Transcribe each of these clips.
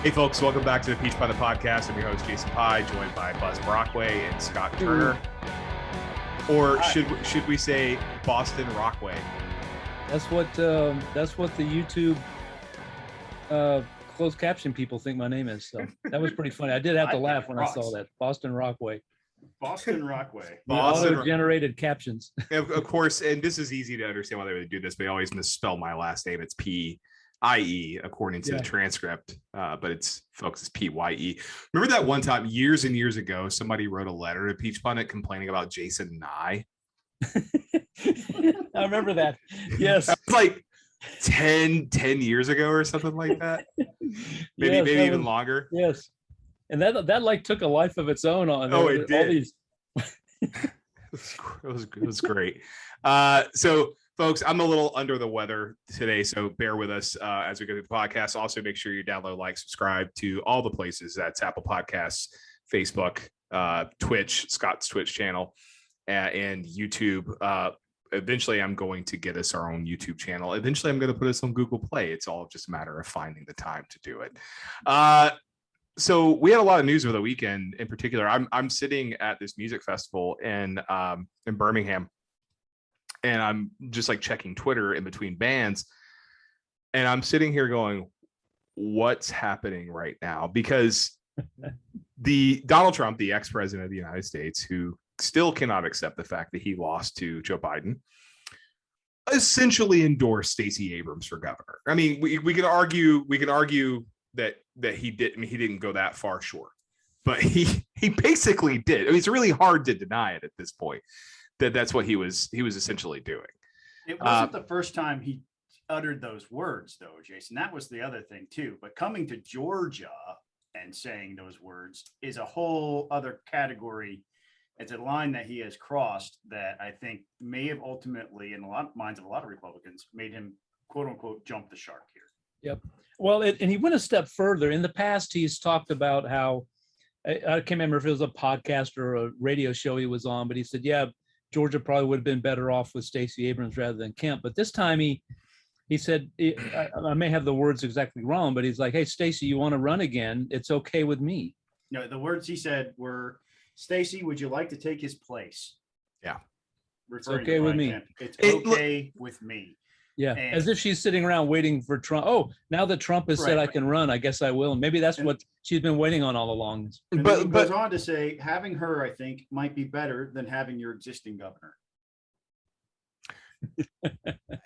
Hey folks, welcome back to the Peach Pundit Podcast. I'm your host Jason Pye, joined by Buzz Brockway and Scott Turner. Or should we say Boston Rockway? That's what the YouTube closed caption people think my name is. So that was pretty funny. I did have to laugh when I saw that. Boston Rockway. Boston Rockway. Auto-generated captions. Of course, and this is easy to understand why they would do this, but they always misspell my last name. It's P-I-E according to the transcript, but it's P-Y-E. Remember that one time years and years ago, somebody wrote a letter to Peach Pundit complaining about Jason Nye? I remember that. Yes. That was like 10 years ago or something like that. Maybe even longer. Yes. And that like took a life of its own on. Oh, it did. It was great. So folks, I'm a little under the weather today, so bear with us as we go through the podcast. Also, make sure you download, like, subscribe to all the places. That's Apple Podcasts, Facebook, Twitch, Scott's Twitch channel, and YouTube. Eventually, I'm going to get us our own YouTube channel. Eventually, I'm going to put us on Google Play. It's all just a matter of finding the time to do it. So we had a lot of news over the weekend. In particular, I'm sitting at this music festival in Birmingham, and I'm just like checking Twitter in between bands, and I'm sitting here going, "What's happening right now?" Because the Donald Trump, the ex-president of the United States, who still cannot accept the fact that he lost to Joe Biden, essentially endorsed Stacey Abrams for governor. I mean, we can argue that he didn't go that far, sure, but he basically did. I mean, it's really hard to deny it at this point that that's what he was essentially doing. It wasn't the first time he uttered those words, though, Jason. That was the other thing too. But coming to Georgia and saying those words is a whole other category. It's a line that he has crossed that I think may have ultimately, in a lot of minds of a lot of Republicans, made him "quote unquote" jump the shark here. Yep. Well, and he went a step further. In the past, he's talked about how, I can't remember if it was a podcast or a radio show he was on, but he said, yeah, Georgia probably would have been better off with Stacey Abrams rather than Kemp. But this time he said, I may have the words exactly wrong, but he's like, hey, Stacey, you want to run again? It's okay with me. No, the words he said were, Stacey, would you like to take his place? Yeah. It's okay with me. It's okay with me. Yeah, and as if she's sitting around waiting for Trump. Oh, now that Trump has said I can run, I guess I will. And maybe that's what she's been waiting on all along. But he goes on to say, having her, I think, might be better than having your existing governor.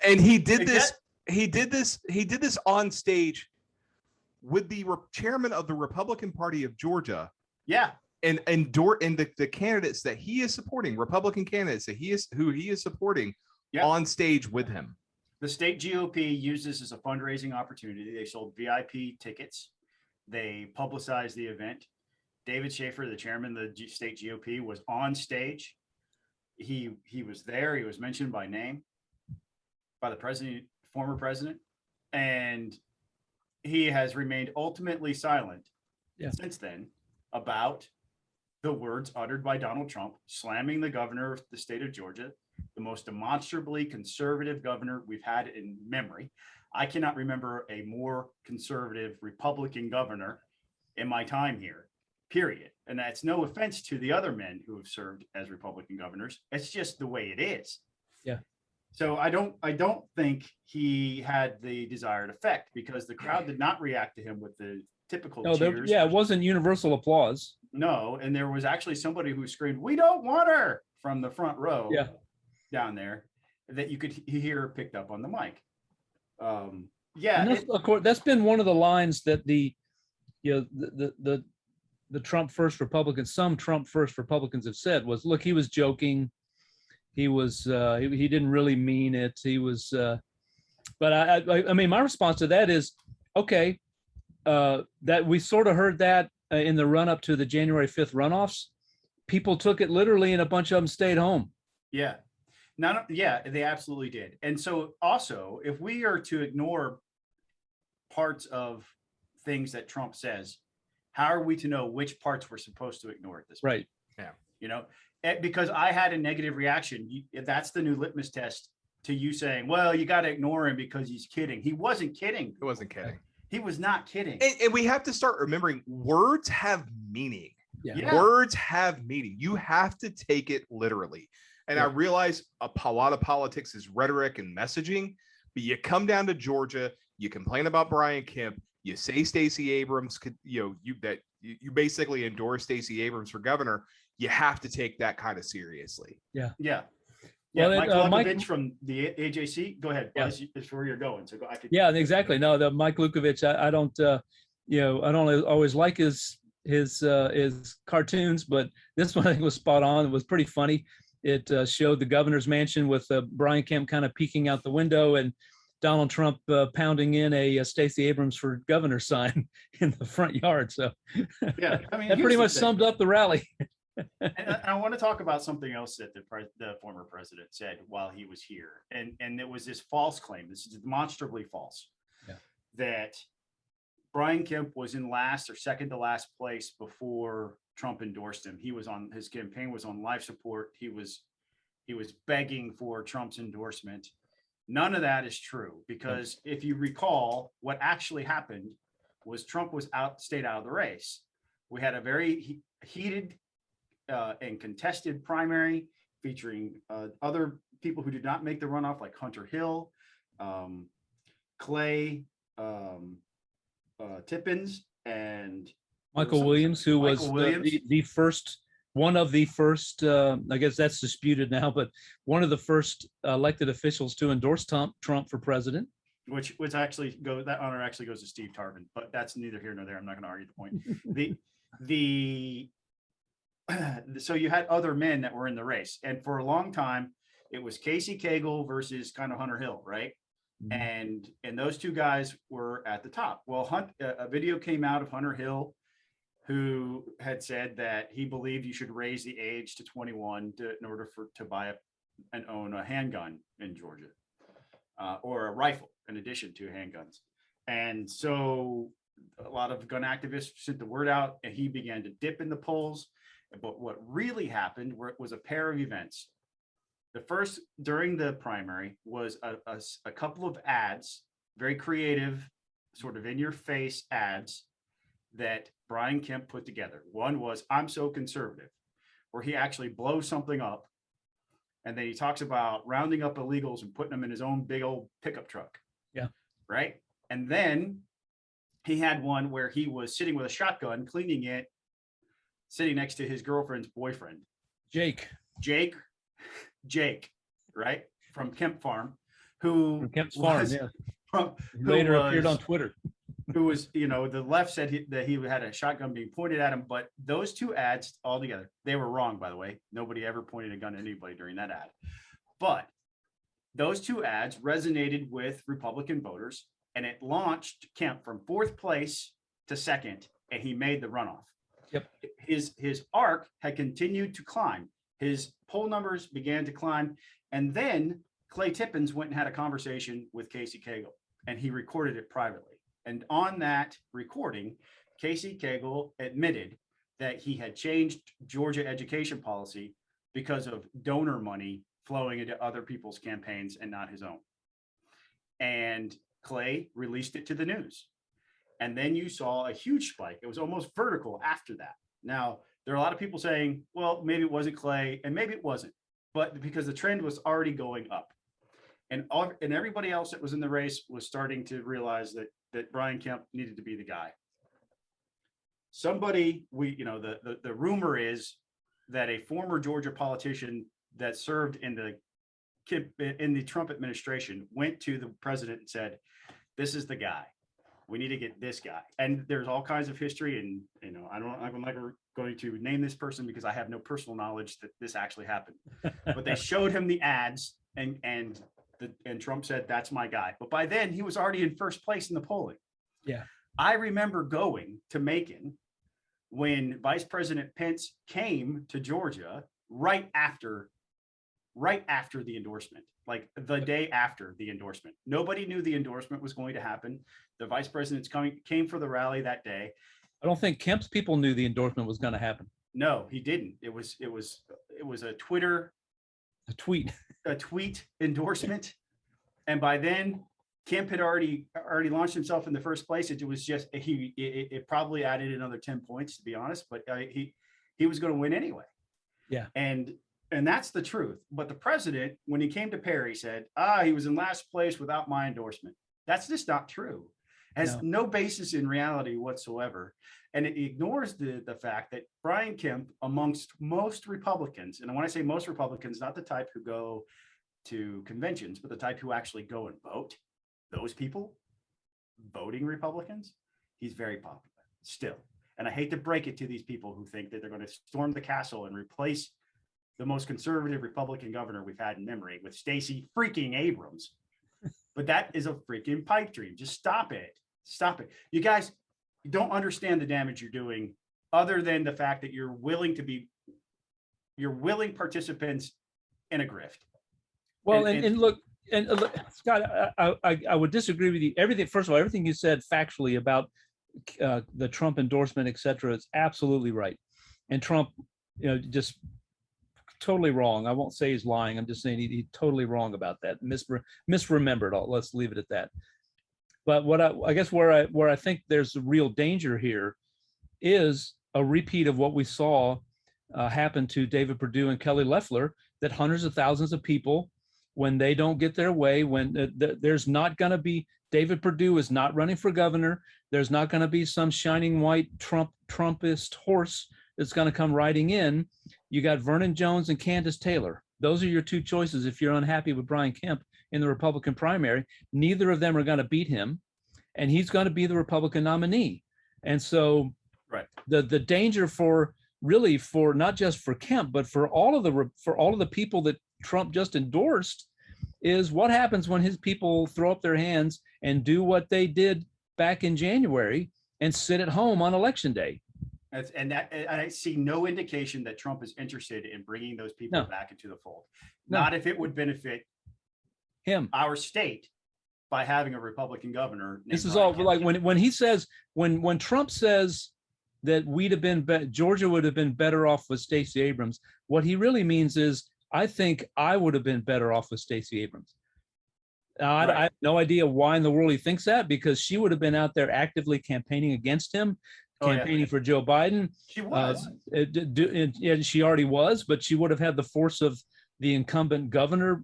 And he did this. He did this on stage with the chairman of the Republican Party of Georgia. Yeah. And the candidates that he is supporting, Republican candidates that he is supporting on stage with him. The state GOP used this as a fundraising opportunity. They sold VIP tickets. They publicized the event. David Schaefer, the chairman of the state GOP, was on stage. He was there. He was mentioned by name by the president, former president, and he has remained ultimately silent since then about the words uttered by Donald Trump, slamming the governor of the state of Georgia, the most demonstrably conservative governor we've had in memory. I cannot remember a more conservative Republican governor in my time here, period. And that's no offense to the other men who have served as Republican governors. It's just the way it is. Yeah. So I don't think he had the desired effect because the crowd did not react to him with the typical cheers. It wasn't universal applause. No, and there was actually somebody who screamed, "We don't want her," from the front row. Yeah. Down there that you could hear picked up on the mic. Of course, that's been one of the lines that the Trump first Republicans, some Trump first Republicans have said was, look, he was joking. He was he didn't really mean it. He was but I mean, my response to that is, okay, that we sort of heard that in the run up to the January 5th runoffs. People took it literally and a bunch of them stayed home. Yeah. They absolutely did. And so also, if we are to ignore parts of things that Trump says, how are we to know which parts we're supposed to ignore at this point? Right. Yeah. You know, because I had a negative reaction. That's the new litmus test to you saying, well, you got to ignore him because he's kidding. He wasn't kidding. It wasn't kidding. He was not kidding. And we have to start remembering words have meaning. Yeah. Words have meaning. You have to take it literally. And I realize a lot of politics is rhetoric and messaging, but you come down to Georgia, you complain about Brian Kemp, you say Stacey Abrams could, you basically endorse Stacey Abrams for governor. You have to take that kind of seriously. Yeah. Well, Mike Lukovich from the AJC. Go ahead. Yeah. It's where you're going. So I could. Yeah, exactly. No, the Mike Lukovich. I don't. I don't always like his cartoons, but this one I think was spot on. It was pretty funny. It showed the governor's mansion with Brian Kemp kind of peeking out the window and Donald Trump pounding in a Stacey Abrams for governor sign in the front yard. So yeah, I mean, that pretty much summed up the rally. And I want to talk about something else that the former president said while he was here, and it was this false claim. This is demonstrably false. That Brian Kemp was in last or second to last place before Trump endorsed him. His campaign was on life support. He was begging for Trump's endorsement. None of that is true, because if you recall, what actually happened was Trump stayed out of the race. We had a very heated and contested primary featuring other people who did not make the runoff, like Hunter Hill, Clay Tippins, and Michael Williams, who was the first, one of the first, I guess that's disputed now, but one of the first elected officials to endorse Trump for president. Which actually that honor actually goes to Steve Tarvin, but that's neither here nor there. I'm not going to argue the point. So you had other men that were in the race, and for a long time it was Casey Cagle versus kind of Hunter Hill, right? Mm-hmm. And those two guys were at the top. Well, a video came out of Hunter Hill, who had said that he believed you should raise the age to 21 in order to buy and own a handgun in Georgia, or a rifle in addition to handguns. And so a lot of gun activists sent the word out, and he began to dip in the polls. But what really happened was a pair of events. The first, during the primary, was a couple of ads, very creative, sort of in-your-face ads that Brian Kemp put together. One was, "I'm so conservative," where he actually blows something up, and then he talks about rounding up illegals and putting them in his own big old pickup truck. Yeah. Right. And then he had one where he was sitting with a shotgun, cleaning it, sitting next to his girlfriend's boyfriend, Jake, right, from Kemp Farm, who later appeared on Twitter. Who was, the left said that he had a shotgun being pointed at him, but those two ads altogether, they were wrong, by the way. Nobody ever pointed a gun at anybody during that ad. But those two ads resonated with Republican voters, and it launched Kemp from fourth place to second, and he made the runoff. Yep. His arc had continued to climb. His poll numbers began to climb. And then Clay Tippins went and had a conversation with Casey Cagle, and he recorded it privately. And on that recording, Casey Cagle admitted that he had changed Georgia education policy because of donor money flowing into other people's campaigns and not his own. And Clay released it to the news. And then you saw a huge spike. It was almost vertical after that. Now, there are a lot of people saying, well, maybe it wasn't Clay, and maybe it wasn't, but because the trend was already going up. And everybody else that was in the race was starting to realize that Brian Kemp needed to be the guy. The rumor is that a former Georgia politician that served in the Trump administration went to the president and said, "This is the guy. We need to get this guy." And there's all kinds of history, and I'm never going to name this person because I have no personal knowledge that this actually happened. But they showed him the ads, and Trump said, "That's my guy." But by then he was already in first place in the polling. Yeah. I remember going to Macon when Vice President Pence came to Georgia right after the endorsement, like the day after the endorsement. Nobody knew the endorsement was going to happen. The vice president's came for the rally that day. I don't think Kemp's people knew the endorsement was going to happen. No, he didn't. It was a tweet endorsement. And by then Kemp had already launched himself in the first place. It was just it probably added another 10 points, to be honest, but he was going to win anyway. Yeah. And that's the truth. But the president, when he came to Perry, said, he was in last place without my endorsement. That's just not true. Has no basis in reality whatsoever. And it ignores the fact that Brian Kemp, amongst most Republicans, and when I say most Republicans, not the type who go to conventions, but the type who actually go and vote, those people, voting Republicans, he's very popular still. And I hate to break it to these people who think that they're going to storm the castle and replace the most conservative Republican governor we've had in memory with Stacey freaking Abrams. But that is a freaking pipe dream. Just stop it. Stop it. You guys don't understand the damage you're doing, other than the fact that you're willing participants in a grift. Well, and look, Scott, I would disagree with you. First of all, everything you said factually about the Trump endorsement, et cetera, is absolutely right. And Trump, just totally wrong. I won't say he's lying. I'm just saying he's totally wrong about that. Misremembered. Let's leave it at that. But what I guess where I think there's a real danger here is a repeat of what we saw happen to David Perdue and Kelly Loeffler, that hundreds of thousands of people, when they don't get their way, when there's not going to be, David Perdue is not running for governor. There's not going to be some shining white Trumpist horse that's going to come riding in. You got Vernon Jones and Candace Taylor. Those are your two choices if you're unhappy with Brian Kemp in the Republican primary. Neither of them are going to beat him, and he's going to be the Republican nominee. And so the danger for not just for Kemp, but for all of the people that Trump just endorsed, is what happens when his people throw up their hands and do what they did back in January and sit at home on election day. And I see no indication that Trump is interested in bringing those people back into the fold. Not if it would benefit him, our state, by having a Republican governor. This is all like when he says, when Trump says that Georgia would have been better off with Stacey Abrams, what he really means is, I think I would have been better off with Stacey Abrams. I have no idea why in the world he thinks that, because she would have been out there actively campaigning against him, campaigning for Joe Biden. She was. She already was, but she would have had the force of the incumbent governor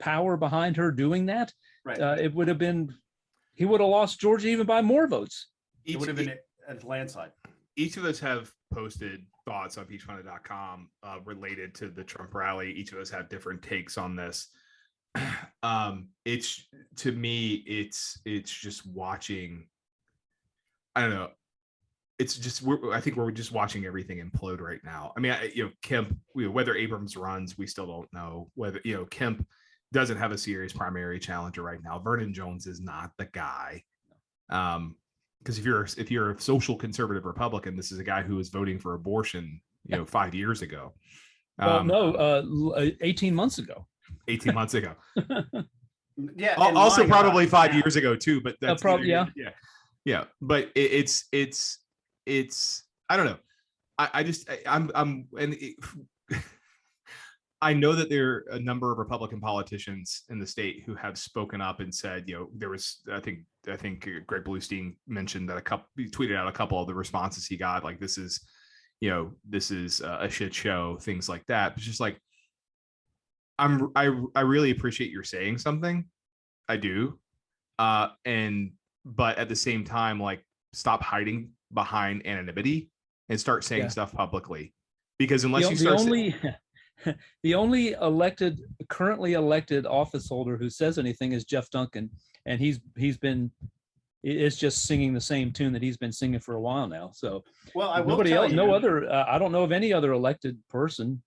power behind her doing that. Right. It would have been, he would have lost Georgia even by more votes. It would have been a landslide. Each of us have posted thoughts on peachpundit.com related to the Trump rally. Each of us have different takes on this. It's, to me, it's just watching. I don't know. It's just, I think we're just watching everything implode right now. I mean, Kemp, whether Abrams runs, we still don't know. Whether, Kemp doesn't have a serious primary challenger right now. Vernon Jones is not the guy. Because if you're a social conservative Republican, this is a guy who was voting for abortion, 5 years ago. 18 months ago. 18 months ago. Yeah. Also probably 5 years ago too, but that's probably, yeah. But it's I don't know. I know that there are a number of Republican politicians in the state who have spoken up and said, there was, I think Greg Bluestein mentioned that he tweeted out a couple of the responses he got, like, this is a shit show, things like that. It's just like, I really appreciate your saying something. I do. But at the same time, like, stop hiding behind anonymity and start saying stuff publicly, because unless the only currently elected office holder who says anything is Jeff Duncan, and it's just singing the same tune that he's been singing for a while now. So, well, I will nobody tell else, you, no other. I don't know of any other elected person.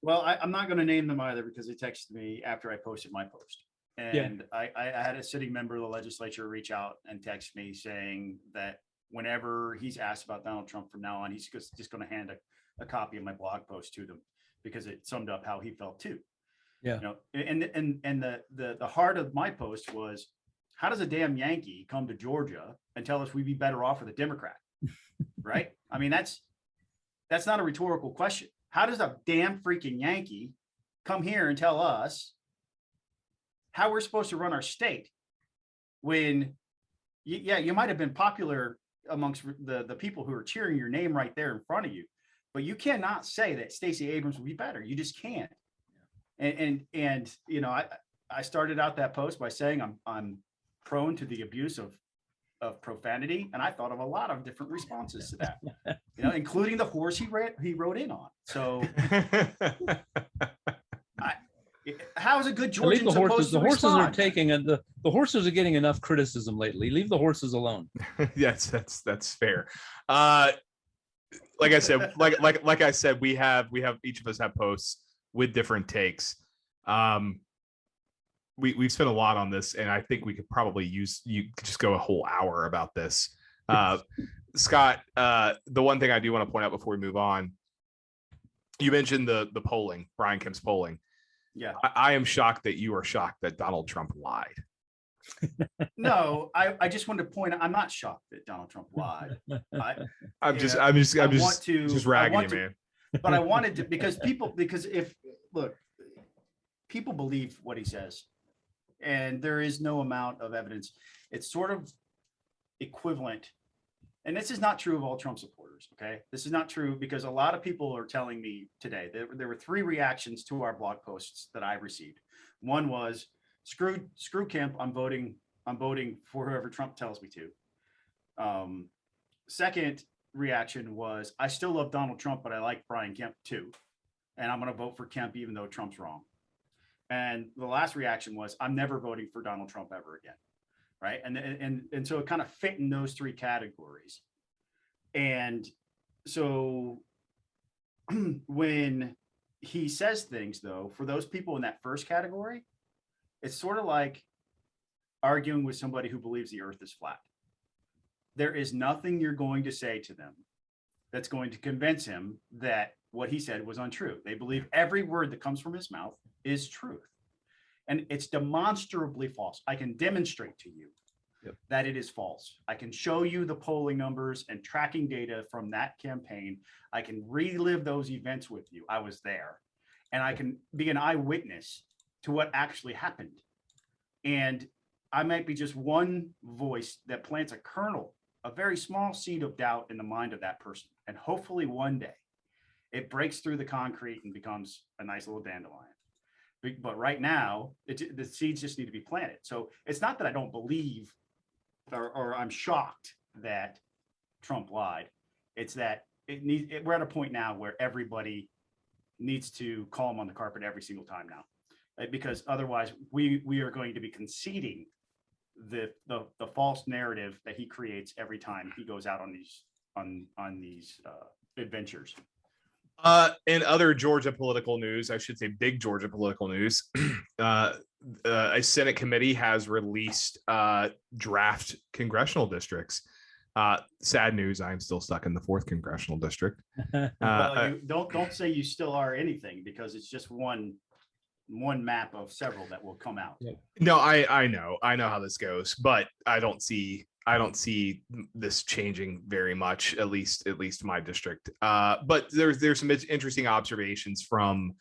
Well, I'm not going to name them either, because they texted me after I posted my post, and I had a sitting member of the legislature reach out and text me saying that whenever he's asked about Donald Trump from now on, he's just going to hand a copy of my blog post to them, because it summed up how he felt too. Yeah. And the heart of my post was, how does a damn Yankee come to Georgia and tell us we'd be better off with a Democrat? Right? I mean, that's not a rhetorical question. How does a damn freaking Yankee come here and tell us how we're supposed to run our state? when you might have been popular amongst the people who are cheering your name right there in front of you, but you cannot say that Stacey Abrams will be better. You just can't. And you know, I started out that post by saying I'm prone to the abuse of profanity, and I thought of a lot of different responses to that, you know, including the horse he wrote in on. So how is a good Georgian supposed to respond? The horses are getting enough criticism lately. Leave the horses alone. Yes, that's fair. Like I said, like I said, we have each of us have posts with different takes. We've spent a lot on this, and I think we could probably just go a whole hour about this. Scott, the one thing I do want to point out before we move on, you mentioned the polling, Brian Kemp's polling. Yeah, I am shocked that you are shocked that Donald Trump lied. No, I just wanted to point out, I'm not shocked that Donald Trump lied. I'm just ragging you, man. But I wanted to, because people believe what he says, and there is no amount of evidence. It's sort of equivalent. And this is not true of all Trump supporters. Okay. This is not true because a lot of people are telling me today there were 3 reactions to our blog posts that I received. One was screw Kemp. I'm voting for whoever Trump tells me to. Second reaction was, I still love Donald Trump, but I like Brian Kemp too. And I'm going to vote for Kemp, even though Trump's wrong. And the last reaction was, I'm never voting for Donald Trump ever again. Right. And so it kind of fit in those 3 categories. And so when he says things, though, for those people in that first category, it's sort of like arguing with somebody who believes the earth is flat. There is nothing you're going to say to them that's going to convince him that what he said was untrue. They believe every word that comes from his mouth is truth. And it's demonstrably false. I can demonstrate to you that it is false. I can show you the polling numbers and tracking data from that campaign. I can relive those events with you. I was there. And I can be an eyewitness to what actually happened. And I might be just one voice that plants a kernel, a very small seed of doubt in the mind of that person. And hopefully one day it breaks through the concrete and becomes a nice little dandelion. But right now, the seeds just need to be planted. So it's not that I don't believe or I'm shocked that Trump lied. It's that we're at a point now where everybody needs to call him on the carpet every single time now, because otherwise we are going to be conceding the false narrative that he creates every time he goes out on these adventures. In other Georgia political news, I should say big Georgia political news, a Senate committee has released draft congressional districts. Sad news, I'm still stuck in the 4th congressional district. Well, don't say you still are anything, because it's just one map of several that will come out. No, I know how this goes, but I don't see this changing very much, at least my district. But there's some interesting observations from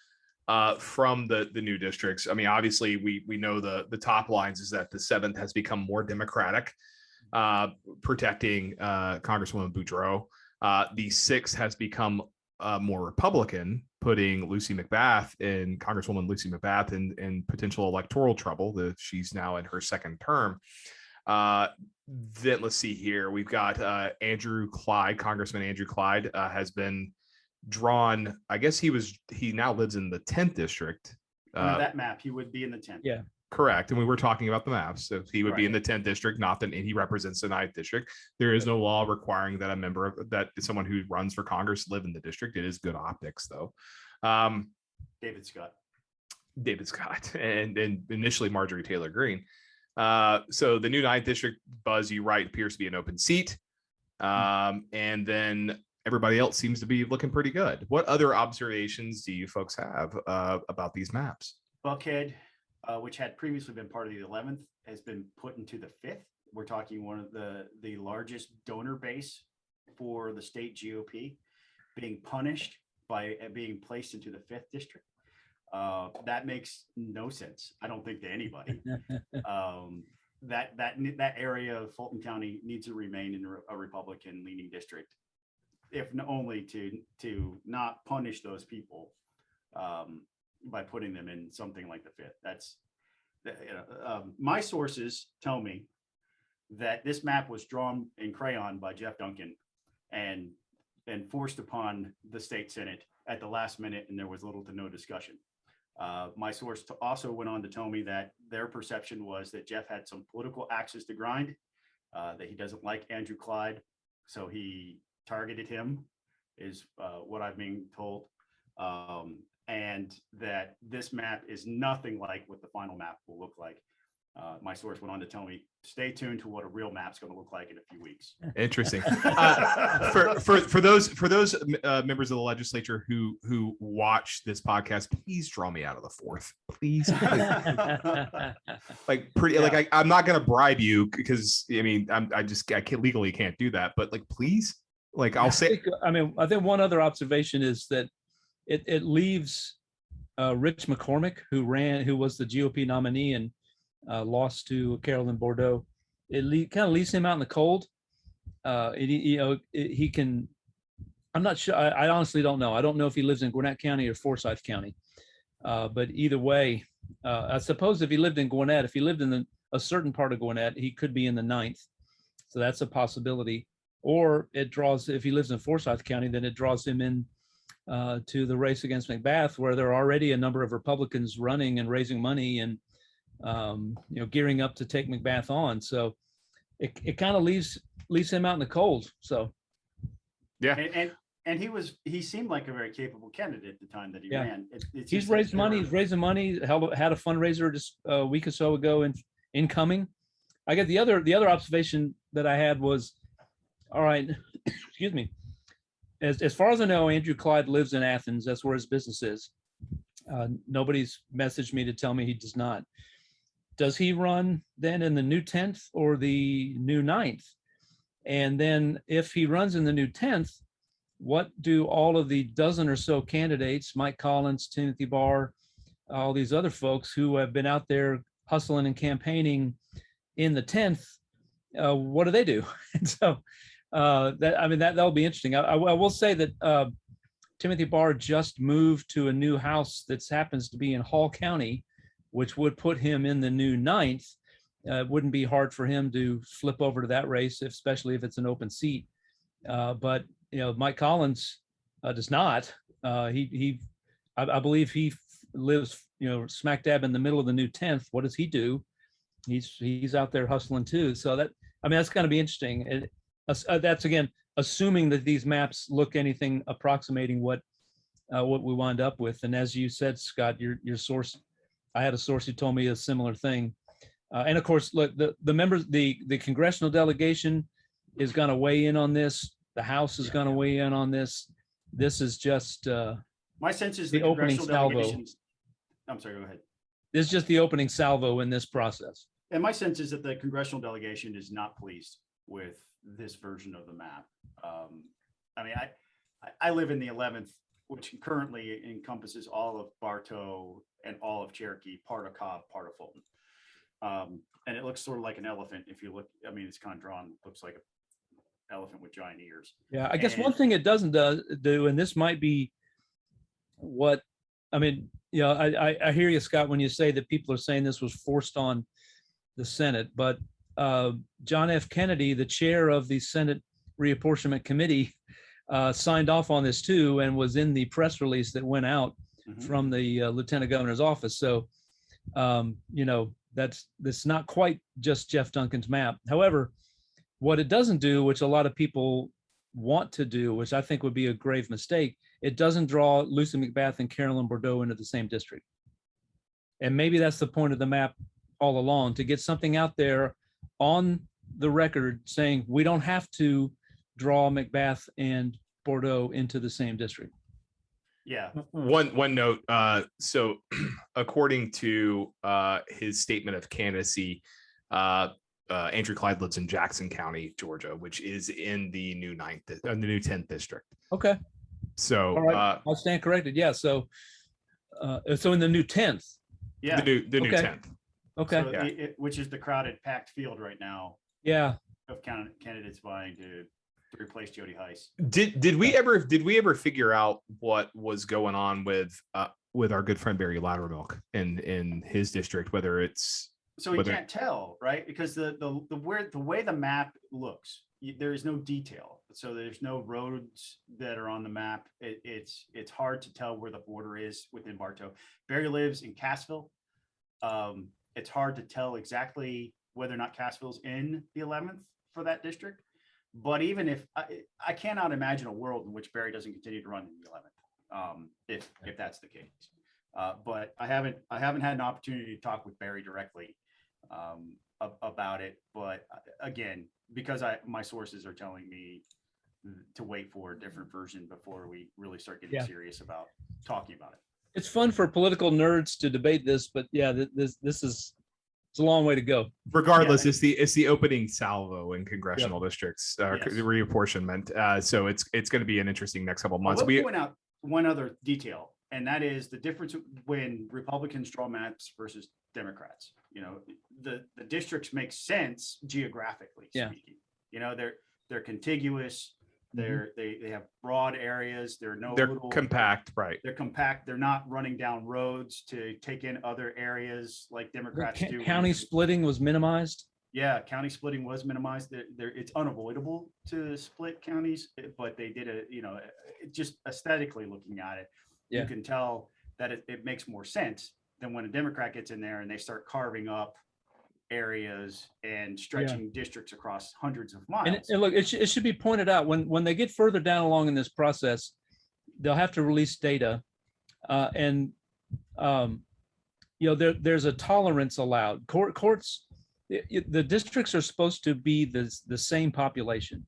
the new districts. I mean, obviously we know the top lines is that the 7th has become more Democratic, protecting Congresswoman Boudreaux. The 6th has become more Republican, putting Congresswoman Lucy McBath in potential electoral trouble. She's now in her 2nd term. Then let's see here. We've got Congressman Andrew Clyde has been drawn. I guess he now lives in the 10th district. That map, he would be in the 10th. Yeah, correct. And we were talking about the maps. So he would be in the 10th district, and he represents the 9th district. There is no law requiring that someone who runs for Congress live in the district. It is good optics, though. David Scott, and initially Marjorie Taylor Greene. So the new 9th district, Buzz, you right, appears to be an open seat. And then everybody else seems to be looking pretty good. What other observations do you folks have about these maps? Buckhead, which had previously been part of the 11th, has been put into the 5th. We're talking one of the largest donor base for the state GOP being punished by being placed into the 5th district. That makes no sense, I don't think, to anybody. that area of Fulton County needs to remain in a Republican leaning district, if only to not punish those people by putting them in something like the 5th. That's my sources tell me that this map was drawn in crayon by Jeff Duncan and forced upon the state Senate at the last minute, and there was little to no discussion. My source also went on to tell me that their perception was that Jeff had some political axes to grind, that he doesn't like Andrew Clyde, so he targeted him, is what I've been told. And that this map is nothing like what the final map will look like. My source went on to tell me, stay tuned to what a real map's going to look like in a few weeks. Interesting. For those members of the legislature who watch this podcast, please draw me out of the 4th, please. I'm not going to bribe you, because I mean I legally can't do that, but like, please, like, I'll say. I think one other observation is that it leaves Rich McCormick, who was the GOP nominee and lost to Carolyn Bordeaux. It kind of leaves him out in the cold. He can. I'm not sure. I honestly don't know. I don't know if he lives in Gwinnett County or Forsyth County. But either way, I suppose if he lived in Gwinnett, if he lived in a certain part of Gwinnett, he could be in the 9th. So that's a possibility. Or if he lives in Forsyth County, then it draws him in to the race against McBath, where there are already a number of Republicans running and raising money and gearing up to take McBath on. So it kind of leaves him out in the cold. So yeah, and he seemed like a very capable candidate at the time that he ran. He's raised money. He's raising money. Had a fundraiser just a week or so ago incoming. I get the other observation that I had was, all right, excuse me. As far as I know, Andrew Clyde lives in Athens. That's where his business is. Nobody's messaged me to tell me he does not. Does he run then in the new 10th or the new 9th? And then if he runs in the new 10th, what do all of the dozen or so candidates, Mike Collins, Timothy Barr, all these other folks who have been out there hustling and campaigning in the 10th, what do they do? And so that'll be interesting. I will say that Timothy Barr just moved to a new house that happens to be in Hall County, which would put him in the new 9th. It wouldn't be hard for him to flip over to that race, especially if it's an open seat. But Mike Collins does not. I believe he lives smack dab in the middle of the new 10th. What does he do? He's out there hustling too. So that's going to be interesting. That's again assuming that these maps look anything approximating what we wind up with. And as you said, Scott, your source, I had a source who told me a similar thing. And of course, look, the members, the congressional delegation is going to weigh in on this. The House is going to weigh in on this. This is just my sense is the opening salvo. I'm sorry, go ahead. This is just the opening salvo in this process. And my sense is that the congressional delegation is not pleased with this version of the map. I live in the 11th, which currently encompasses all of Bartow and all of Cherokee, part of Cobb, part of Fulton. And it looks sort of like an elephant. If you look, it's kind of drawn, looks like an elephant with giant ears. Yeah, I guess one thing it doesn't do, and this might be what, I hear you, Scott, when you say that people are saying this was forced on the Senate, but John F. Kennedy, the chair of the Senate Reapportionment Committee, signed off on this too, and was in the press release that went out from the Lieutenant Governor's office. So, that's not quite just Jeff Duncan's map. However, what it doesn't do, which a lot of people want to do, which I think would be a grave mistake, it doesn't draw Lucy McBath and Carolyn Bordeaux into the same district. And maybe that's the point of the map all along, to get something out there on the record saying we don't have to draw McBath and Bordeaux into the same district. Yeah. One note. So according to his statement of candidacy, Andrew Clyde lives in Jackson County, Georgia, which is in the new 10th district. Okay. So all right. I'll stand corrected. Yeah. So in the new 10th. Yeah. The new 10th. Okay. So which is the crowded, packed field right now. Yeah. Of candidates vying to replace Jody Heiss. Did we ever figure out what was going on with our good friend Barry Loudermilk in his district? Whether it's you can't tell, right? Because the way the map looks, there is no detail. So there's no roads that are on the map. It's hard to tell where the border is within Bartow. Barry lives in Cassville. It's hard to tell exactly whether or not Cassville's in the 11th for that district. But even if I cannot imagine a world in which Barry doesn't continue to run in the 11th, if that's the case. But I haven't had an opportunity to talk with Barry directly about it. But again, because my sources are telling me to wait for a different version before we really start getting serious about talking about it. It's fun for political nerds to debate this, but yeah, it's a long way to go. Regardless, it's the opening salvo in congressional districts, reapportionment. So it's going to be an interesting next couple of months. We point out one other detail, and that is the difference when Republicans draw maps versus Democrats. The districts make sense geographically speaking. They're contiguous. They have broad areas. They're compact, right? They're compact. They're not running down roads to take in other areas like Democrats do. County splitting was minimized. Yeah, county splitting was minimized. It's unavoidable to split counties, but they did just aesthetically looking at it, you can tell that it makes more sense than when a Democrat gets in there and they start carving up areas and stretching districts across hundreds of miles. And look, it should be pointed out when they get further down along in this process, they'll have to release data, and there's a tolerance allowed. Courts, the districts are supposed to be the same population,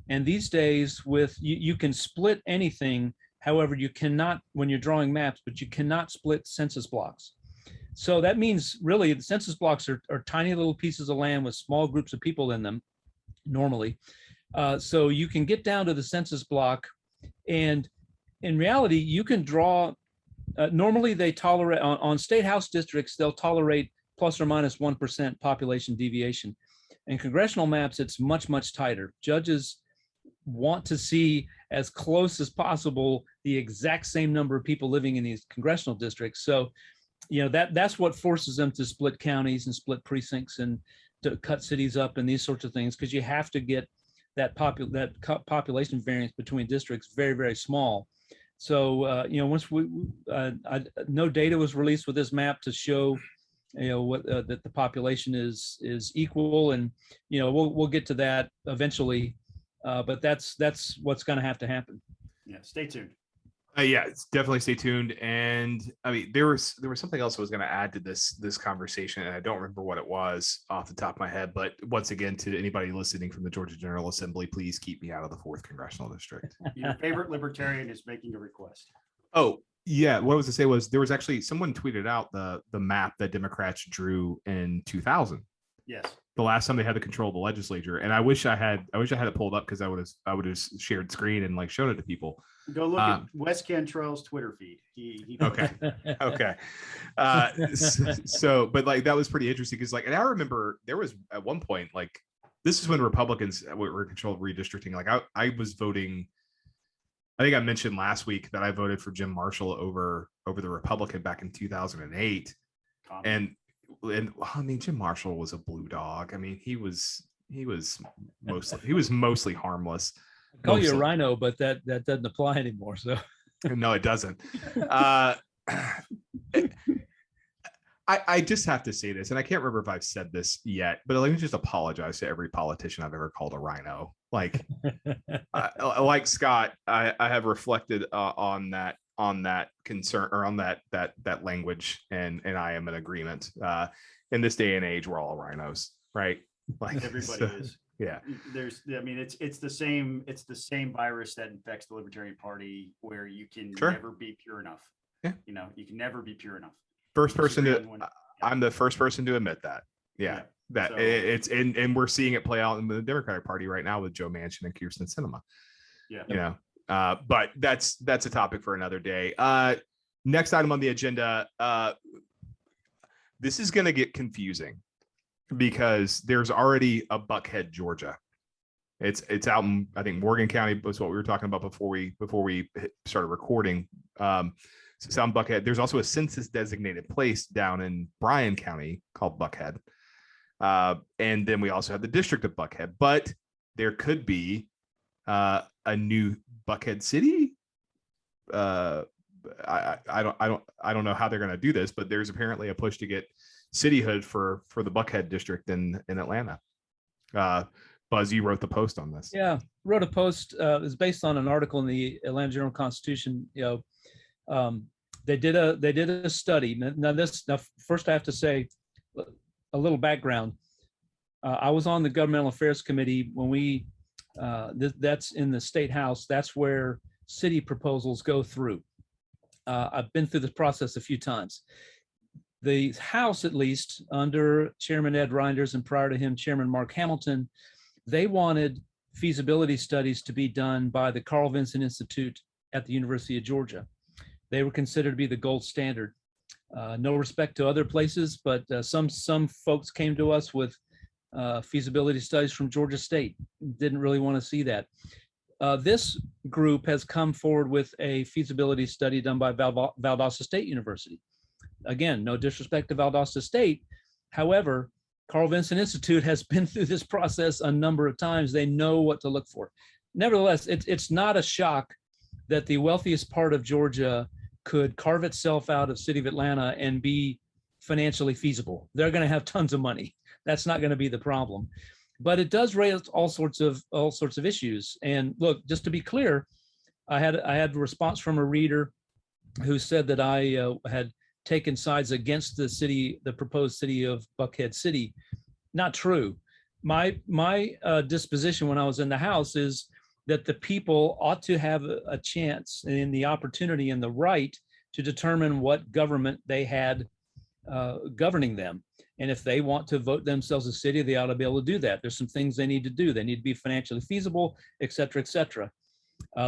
and these days with you can split anything. However, you cannot when you're drawing maps, but you cannot split census blocks. So that means really the census blocks are tiny little pieces of land with small groups of people in them normally. So you can get down to the census block, and in reality, you can draw, normally they tolerate, on state house districts, they'll tolerate plus or minus 1% population deviation. In congressional maps, it's much, much tighter. Judges want to see as close as possible the exact same number of people living in these congressional districts. So that's what forces them to split counties and split precincts and to cut cities up and these sorts of things, because you have to get that population variance between districts very, very small. So once no data was released with this map to show what that the population is equal, and we'll get to that eventually, but that's what's going to have to happen. Yeah, stay tuned. It's definitely stay tuned. And I mean, there was something else I was going to add to this conversation, and I don't remember what it was off the top of my head. But once again, to anybody listening from the Georgia General Assembly, please keep me out of the 4th Congressional District. Your favorite libertarian is making a request. Oh yeah, what I was to say was there was actually someone tweeted out the map that Democrats drew in 2000. Yes. The last time they had the control of the legislature, and I wish I had it pulled up because I would have shared screen and like shown it to people. Go look at Wes Cantrell's Twitter feed. He okay. So, but like that was pretty interesting because like, and I remember there was at one point like this is when Republicans were in control of redistricting. Like I was voting. I think I mentioned last week that I voted for Jim Marshall over the Republican back in 2008, and I mean Jim Marshall was a blue dog. I mean he was mostly harmless. I call you a rhino, but that doesn't apply anymore. So no, it doesn't. I just have to say this, and I can't remember if I've said this yet, but let me just apologize to every politician I've ever called a rhino. Like, like Scott, I have reflected on that concern or on that language, and I am in agreement. In this day and age, we're all rhinos, right? Like everybody is. Yeah. It's the same virus that infects the Libertarian Party, where you can never be pure enough. Yeah. You can never be pure enough. I'm the first person to admit that. Yeah. That so, it's and we're seeing it play out in the Democratic Party right now with Joe Manchin and Kyrsten Sinema. Yeah. But that's a topic for another day. Next item on the agenda, this is going to get confusing because there's already a Buckhead, Georgia. It's out in, I think, Morgan County was what we were talking about before we started recording. So it's out in Buckhead. There's also a census designated place down in Bryan County called Buckhead. And then we also have the district of Buckhead, but there could be a new Buckhead City. I don't know how they're going to do this, but there's apparently a push to get cityhood for the Buckhead district in Atlanta. Buzz, you wrote the post on this. Yeah, wrote a post. It was based on an article in the Atlanta Journal-Constitution. They did a study. Now first I have to say a little background. I was on the Governmental Affairs Committee when we. That's in the State House. That's where city proposals go through. I've been through this process a few times. The House, at least under Chairman Ed Reinders and prior to him, Chairman Mark Hamilton, they wanted feasibility studies to be done by the Carl Vinson Institute at the University of Georgia. They were considered to be the gold standard. No respect to other places, but some folks came to us with feasibility studies from Georgia State. Didn't really want to see that. This group has come forward with a feasibility study done by Valdosta State University. Again, no disrespect to Valdosta State. However, Carl Vinson Institute has been through this process a number of times. They know what to look for. Nevertheless, it's not a shock that the wealthiest part of Georgia could carve itself out of city of Atlanta and be financially feasible. They're going to have tons of money. That's not going to be the problem. But it does raise all sorts of issues. And look, just to be clear, I had a response from a reader who said that I had taken sides against the proposed city of Buckhead City. Not true. My disposition when I was in the House is that the people ought to have a chance and the opportunity and the right to determine what government they had governing them. And if they want to vote themselves a city, they ought to be able to do that. There's some things they need to do. They need to be financially feasible, et cetera, et cetera.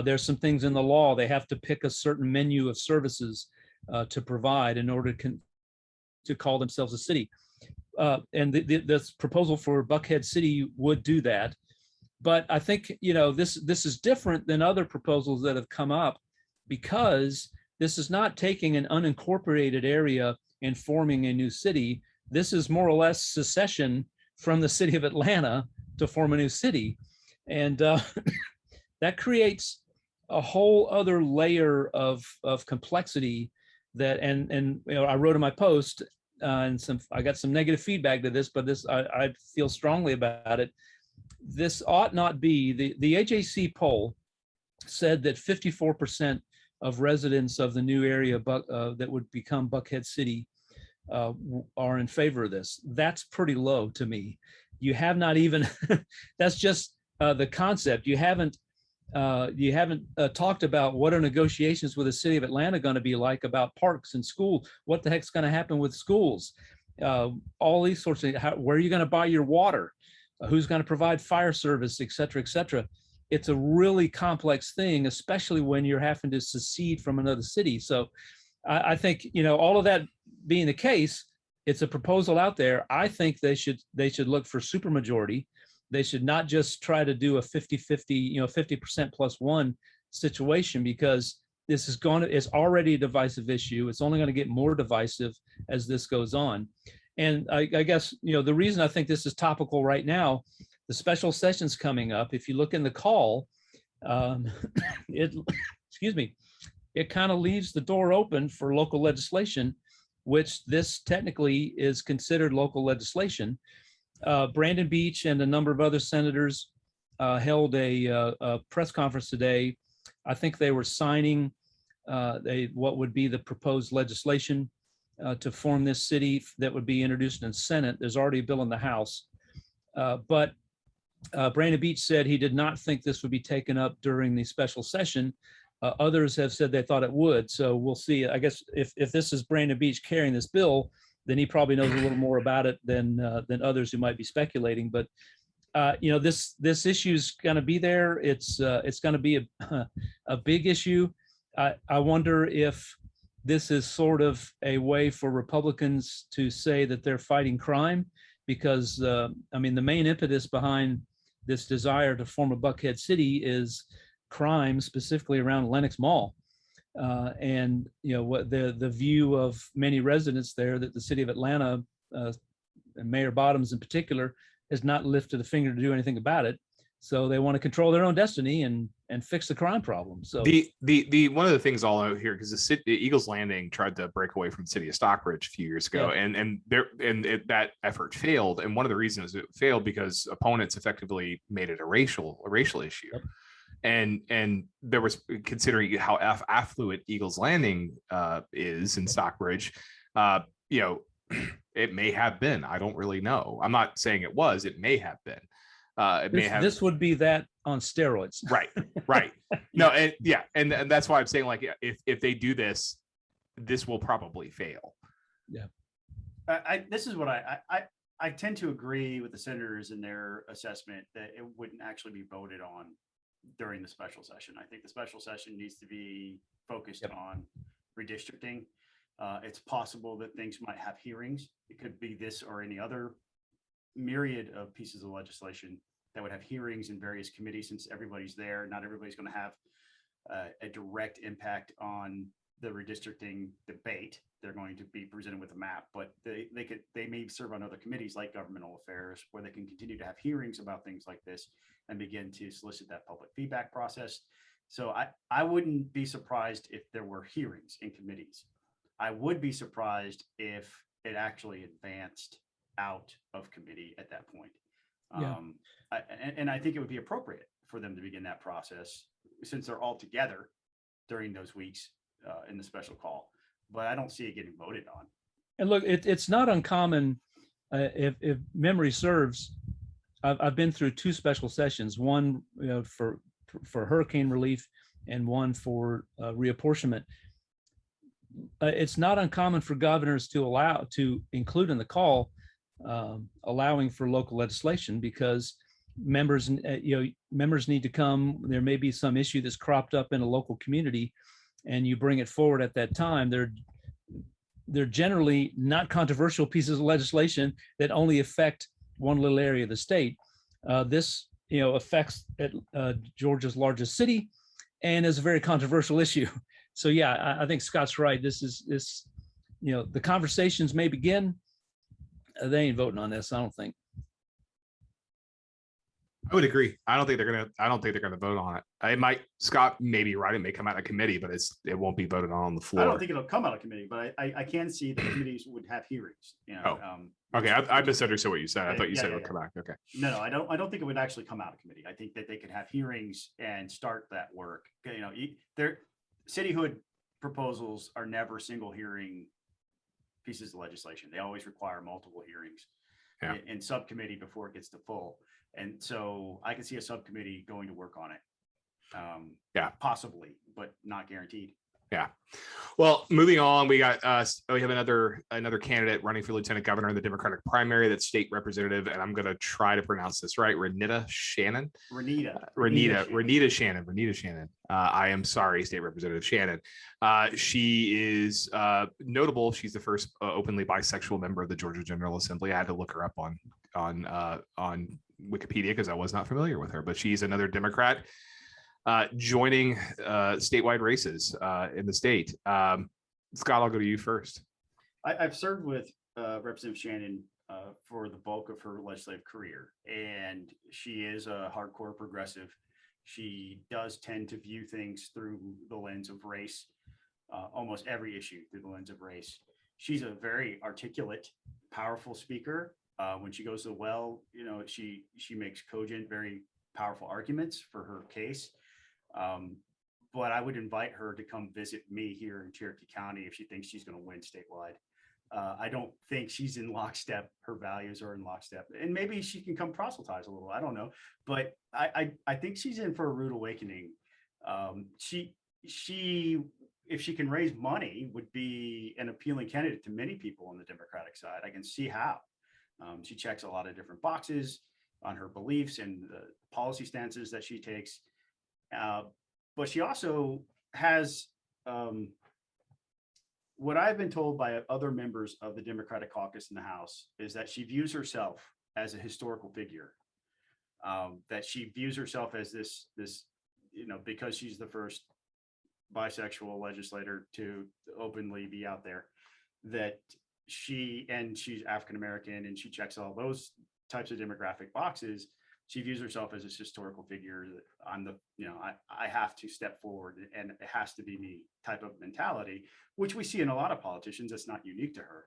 There's some things in the law. They have to pick a certain menu of services to provide in order to call themselves a city. And this proposal for Buckhead City would do that. But I think, this is different than other proposals that have come up because this is not taking an unincorporated area and forming a new city. This is more or less secession from the city of Atlanta to form a new city. And that creates a whole other layer of complexity that, and I wrote in my post, and I got some negative feedback to this, but I feel strongly about it. This ought not be, the AJC poll said that 54% of residents of the new area that would become Buckhead City are in favor of this. That's pretty low to me. You have not even, that's just the concept. You haven't talked about what are negotiations with the city of Atlanta going to be like about parks and schools. What the heck's going to happen with schools? All these sorts of, where are you going to buy your water? Who's going to provide fire service, et cetera, et cetera. It's a really complex thing, especially when you're having to secede from another city. So I think, all of that being the case, it's a proposal out there. I think they should look for supermajority. They should not just try to do a 50-50, 50% plus one situation, because this is it's already a divisive issue. It's only going to get more divisive as this goes on. And I guess, the reason I think this is topical right now, the special session's coming up. If you look in the call, it kind of leaves the door open for local legislation, which this technically is considered local legislation. Brandon Beach and a number of other senators held a press conference today. I think they were signing what would be the proposed legislation to form this city that would be introduced in the Senate. There's already a bill in the House. But Brandon Beach said he did not think this would be taken up during the special session. Others have said they thought it would. So we'll see. I guess if this is Brandon Beach carrying this bill, then he probably knows a little more about it than others who might be speculating. But this issue is going to be there. It's going to be a big issue. I wonder if this is sort of a way for Republicans to say that they're fighting crime, because I mean, the main impetus behind this desire to form a Buckhead City is crime, specifically around Lenox Mall. And what the view of many residents there, that the city of Atlanta, and Mayor Bottoms in particular, has not lifted a finger to do anything about it. So they want to control their own destiny and fix the crime problem. So the one of the things all out here, because the Eagles Landing tried to break away from the city of Stockbridge a few years ago, and that effort failed. And one of the reasons it failed because opponents effectively made it a racial issue. Yep. And there was, considering how affluent Eagles Landing is in Stockbridge, it may have been. I don't really know. I'm not saying it was. It may have been. This would be that on steroids. Right. No, and that's why I'm saying, like, if they do this, this will probably fail. Yeah. This is what I tend to agree with the senators in their assessment that it wouldn't actually be voted on during the special session. I think the special session needs to be focused on redistricting. It's possible that things might have hearings. It could be this or any other myriad of pieces of legislation that would have hearings in various committees. Since everybody's there, not everybody's going to have a direct impact on the redistricting debate. They're going to be presented with a map, but they may serve on other committees like governmental affairs, where they can continue to have hearings about things like this and begin to solicit that public feedback process. So I wouldn't be surprised if there were hearings in committees. I would be surprised if it actually advanced out of committee at that point. And I think it would be appropriate for them to begin that process, since they're all together during those weeks in the special call. But I don't see it getting voted on. And look, it's not uncommon, if memory serves. I've been through two special sessions, one for hurricane relief and one for reapportionment. It's not uncommon for governors to include in the call allowing for local legislation, because members need to come. There may be some issue that's cropped up in a local community, and you bring it forward at that time. They're generally not controversial pieces of legislation that only affect one little area of the state. This affects Georgia's largest city, and is a very controversial issue. So I think Scott's right. This is the conversations may begin. They ain't voting on this, I don't think. I would agree. I don't think they're gonna vote on it. It might. Scott may be right. It may come out of committee, but it won't be voted on the floor. I don't think it'll come out of committee, but I can see the committees would have hearings. Okay. I misunderstood what you said. I thought you said it would come out. Okay. No, I don't think it would actually come out of committee. I think that they could have hearings and start that work. Their cityhood proposals are never single hearing pieces of legislation. They always require multiple hearings in subcommittee before it gets to full. And so I can see a subcommittee going to work on it. Possibly, but not guaranteed. Yeah. Well, moving on, we have another candidate running for lieutenant governor in the Democratic primary. That's state representative, and I'm going to try to pronounce this right. Renitta Shannon. Renitta Shannon. I am sorry, State Representative Shannon. She is notable. She's the first openly bisexual member of the Georgia General Assembly. I had to look her up on Wikipedia because I was not familiar with her, but she's another Democrat joining statewide races in the state. Scott, I'll go to you first. I've served with Representative Shannon for the bulk of her legislative career, and she is a hardcore progressive. She does tend to view things through the lens of race, almost every issue through the lens of race. She's a very articulate, powerful speaker. When she goes to the well, she makes cogent, very powerful arguments for her case. But I would invite her to come visit me here in Cherokee County if she thinks she's going to win statewide. I don't think she's in lockstep. Her values are in lockstep, and maybe she can come proselytize a little. I don't know, but I think she's in for a rude awakening. She if she can raise money, would be an appealing candidate to many people on the Democratic side. I can see how. She checks a lot of different boxes on her beliefs and the policy stances that she takes. But she also has what I've been told by other members of the Democratic caucus in the House is that she views herself as a historical figure. That she views herself as this, because she's the first bisexual legislator to openly be out there, that she's African American and she checks all those types of demographic boxes. She views herself as a historical figure. I have to step forward and it has to be me type of mentality, which we see in a lot of politicians. That's not unique to her.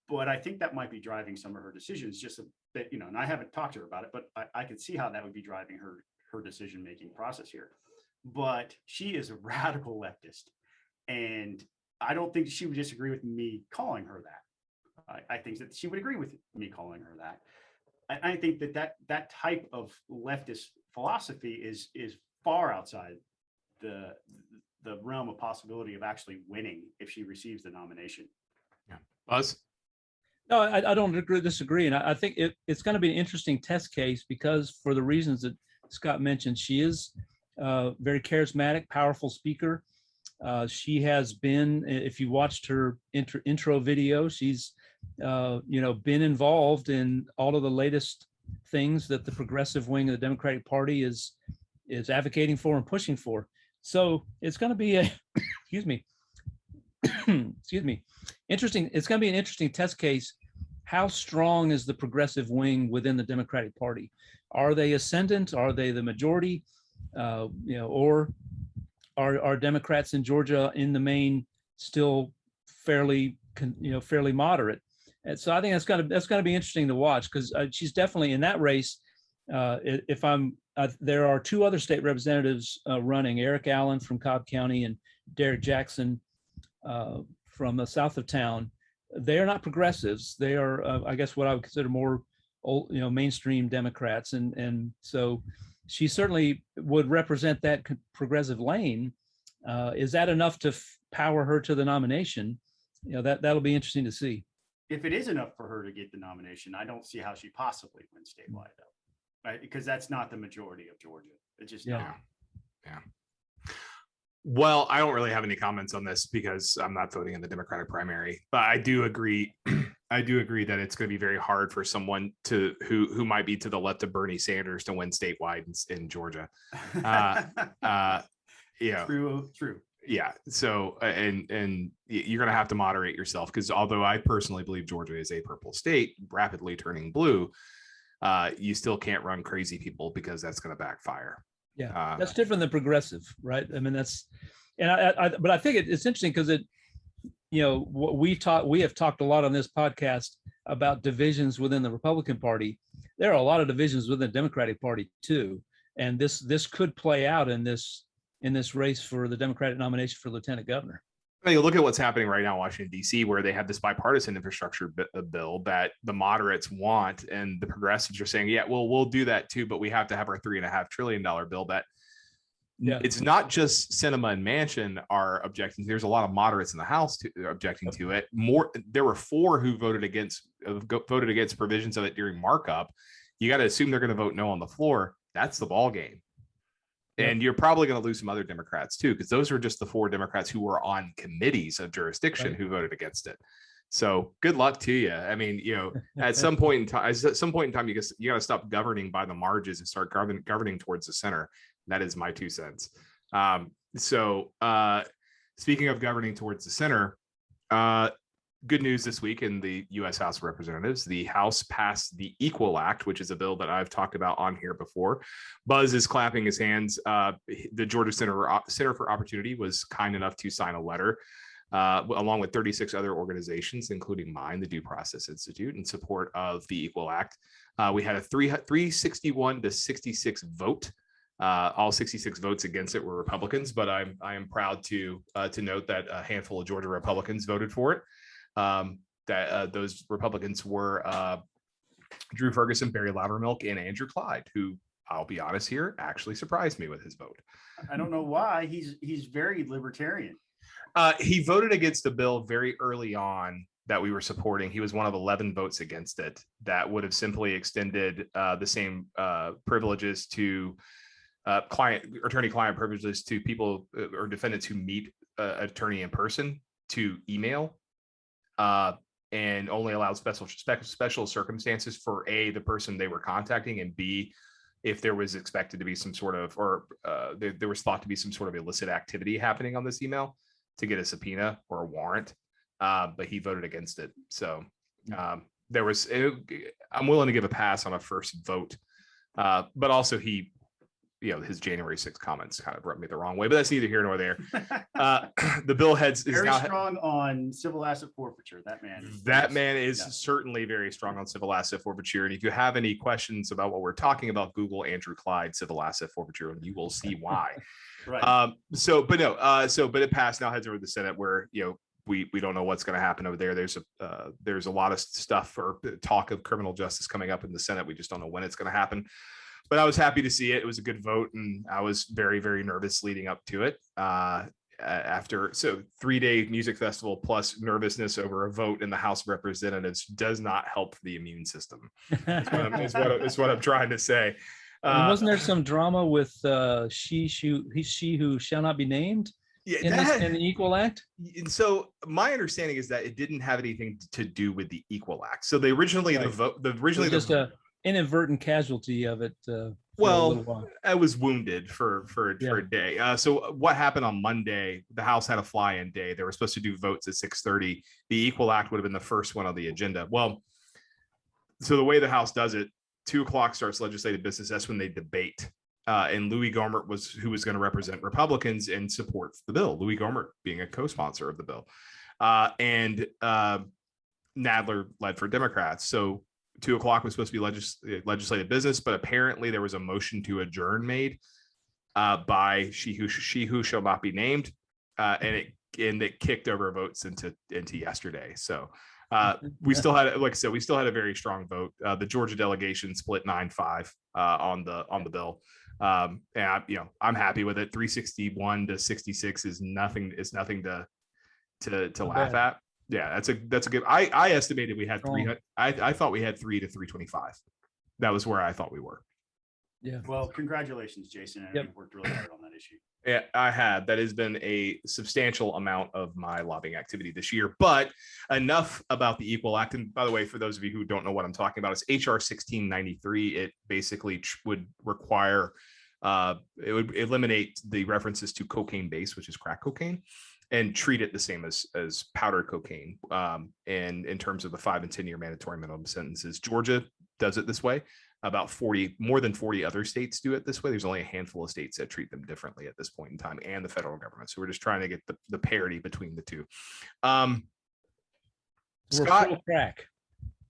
But I think that might be driving some of her decisions just a bit, and I haven't talked to her about it, but I could see how that would be driving her decision-making process here. But she is a radical leftist. And I don't think she would disagree with me calling her that. I think that she would agree with me calling her that. I think that type of leftist philosophy is far outside the realm of possibility of actually winning if she receives the nomination. Yeah. Buzz? No, I don't disagree. And I think it's going to be an interesting test case because for the reasons that Scott mentioned, she is a very charismatic, powerful speaker. She has been, if you watched her intro video, she's been involved in all of the latest things that the progressive wing of the Democratic Party is advocating for and pushing for. So it's going to be interesting. It's going to be an interesting test case. How strong is the progressive wing within the Democratic Party? Are they ascendant? Are they the majority? Or are Democrats in Georgia in the main still fairly moderate? And so I think that's going to be interesting to watch because she's definitely in that race. There are two other state representatives running: Eric Allen from Cobb County and Derek Jackson from the south of town. They are not progressives. They are, I guess, what I would consider more old, mainstream Democrats, and so she certainly would represent that progressive lane. Is that enough to power her to the nomination? That'll be interesting to see. If it is enough for her to get the nomination, I don't see how she possibly wins statewide, though, right? Because that's not the majority of Georgia. It's just not. Yeah. Well, I don't really have any comments on this because I'm not voting in the Democratic primary, but I do agree. I do agree that it's going to be very hard for someone who might be to the left of Bernie Sanders to win statewide in Georgia. True. Yeah. So, and you're going to have to moderate yourself because although I personally believe Georgia is a purple state rapidly turning blue, you still can't run crazy people because that's going to backfire. Yeah, that's different than progressive, right? I mean, but I think it's interesting because we have talked a lot on this podcast about divisions within the Republican Party. There are a lot of divisions within the Democratic Party too, and this could play out in this race for the Democratic nomination for lieutenant governor. I mean, look at what's happening right now in Washington, D.C., where they have this bipartisan infrastructure bill that the moderates want, and the progressives are saying, yeah, well, we'll do that too, but we have to have our $3.5 trillion bill. That it's not just Sinema and Manchin are objecting. There's a lot of moderates in the House objecting to it. There were 4 who voted against provisions of it during markup. You got to assume they're going to vote no on the floor. That's the ball game. And you're probably going to lose some other Democrats too, because those are just the 4 Democrats who were on committees of jurisdiction who voted against it. So good luck to you. I mean, at some point in time, you got to stop governing by the margins and start governing towards the center. That is my 2 cents. Speaking of governing towards the center, good news this week in the U.S. House of Representatives. The House passed the Equal Act, which is a bill that I've talked about on here before. Buzz is clapping his hands. The Georgia Center for Opportunity was kind enough to sign a letter along with 36 other organizations, including mine, the Due Process Institute, in support of the Equal Act. We had a 361 to 66 vote. All 66 votes against it were Republicans, but I am proud to note that a handful of Georgia Republicans voted for it. Those Republicans were Drew Ferguson, Barry Loudermilk, and Andrew Clyde, who, I'll be honest here, actually surprised me with his vote. I don't know why. He's very libertarian. He voted against a bill very early on that we were supporting. He was one of 11 votes against it that would have simply extended the same privileges to attorney-client privileges to people or defendants who meet attorney in person to email, and only allowed special circumstances for A, the person they were contacting, and B, if there was expected to be some sort of, or there was thought to be some sort of illicit activity happening on this email, to get a subpoena or a warrant. But he voted against it. So I'm willing to give a pass on a first vote. But also his January 6th comments kind of rubbed me the wrong way, but that's neither here nor there. The bill is very now strong on civil asset forfeiture. That man is certainly very strong on civil asset forfeiture. And if you have any questions about what we're talking about, Google Andrew Clyde civil asset forfeiture, and you will see why. Right. But it passed. Now heads over to the Senate, where we don't know what's going to happen over there. There's a lot of stuff or talk of criminal justice coming up in the Senate. We just don't know when it's going to happen. But I was happy to see it. It was a good vote, and I was very, very nervous leading up to it. 3-day music festival plus nervousness over a vote in the House of Representatives does not help the immune system. Is what I'm trying to say. Wasn't there some drama with she who shall not be named? Yeah, in the Equal Act? And so my understanding is that it didn't have anything to do with the Equal Act. So they originally inadvertent casualty of it. I was wounded for a day. So what happened on Monday? The House had a fly-in day. They were supposed to do votes at 6:30. The Equal Act would have been the first one on the agenda. Well, so the way the House does it, 2:00 starts legislative business. That's when they debate. And Louis Gohmert who was going to represent Republicans and support the bill. Louis Gohmert being a co-sponsor of the bill, and Nadler led for Democrats. So 2:00 was supposed to be legislative business, but apparently there was a motion to adjourn made by she who shall not be named, and it kicked over votes into yesterday. So we still had, like I said, we still had a very strong vote. The Georgia delegation split 9-5 on the bill. And I'm happy with it. 361 to 66 is nothing to laugh at. Yeah, that's a good. I estimated we had 300. I thought we had 3 to 325. That was where I thought we were. Yeah. Well, congratulations, Jason. And you've worked really hard on that issue. Yeah, I had. That has been a substantial amount of my lobbying activity this year. But enough about the Equal Act. And by the way, for those of you who don't know what I'm talking about, it's HR 1693. It basically would require, it would eliminate the references to cocaine base, which is crack cocaine, and treat it the same as powder cocaine. And in terms of the 5 and 10 year mandatory minimum sentences, Georgia does it this way. About more than 40 other states do it this way. There's only a handful of states that treat them differently at this point in time, and the federal government. So we're just trying to get the parity between the two. Scott, crack.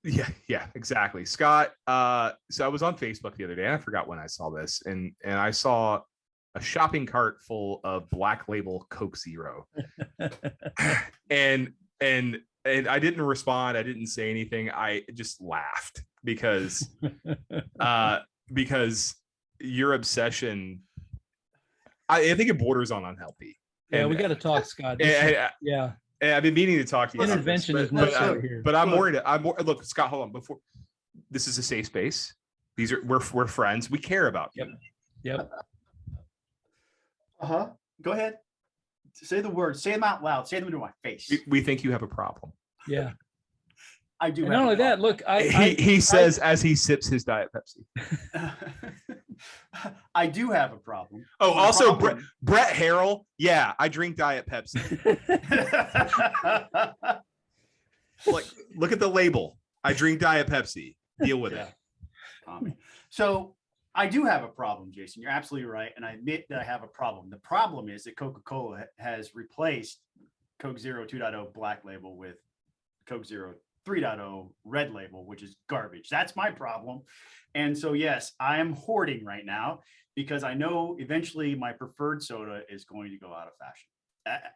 Yeah, exactly. Scott. So I was on Facebook the other day, and I forgot when I saw this, and I saw a shopping cart full of Black Label Coke Zero, and I didn't respond. I didn't say anything. I just laughed because your obsession, I think it borders on unhealthy. Yeah, we got to talk, Scott. Yeah, I've been meaning to talk to you. Intervention is necessary here. But I'm worried. Look, Scott, hold on. Before, this is a safe space. We're friends. We care about you. Yep. Go ahead. Say the words. Say them out loud. Say them into my face. We think you have a problem. Yeah. I do. And not only that, look, he says as he sips his Diet Pepsi. I do have a problem. Oh, also Brett Harrell. Yeah, I drink Diet Pepsi. Look at the label. I drink Diet Pepsi. Deal with it. So I do have a problem, Jason. You're absolutely right. And I admit that I have a problem. The problem is that Coca-Cola has replaced Coke Zero 2.0 Black Label with Coke Zero 3.0 Red Label, which is garbage. That's my problem. And so, yes, I am hoarding right now because I know eventually my preferred soda is going to go out of fashion.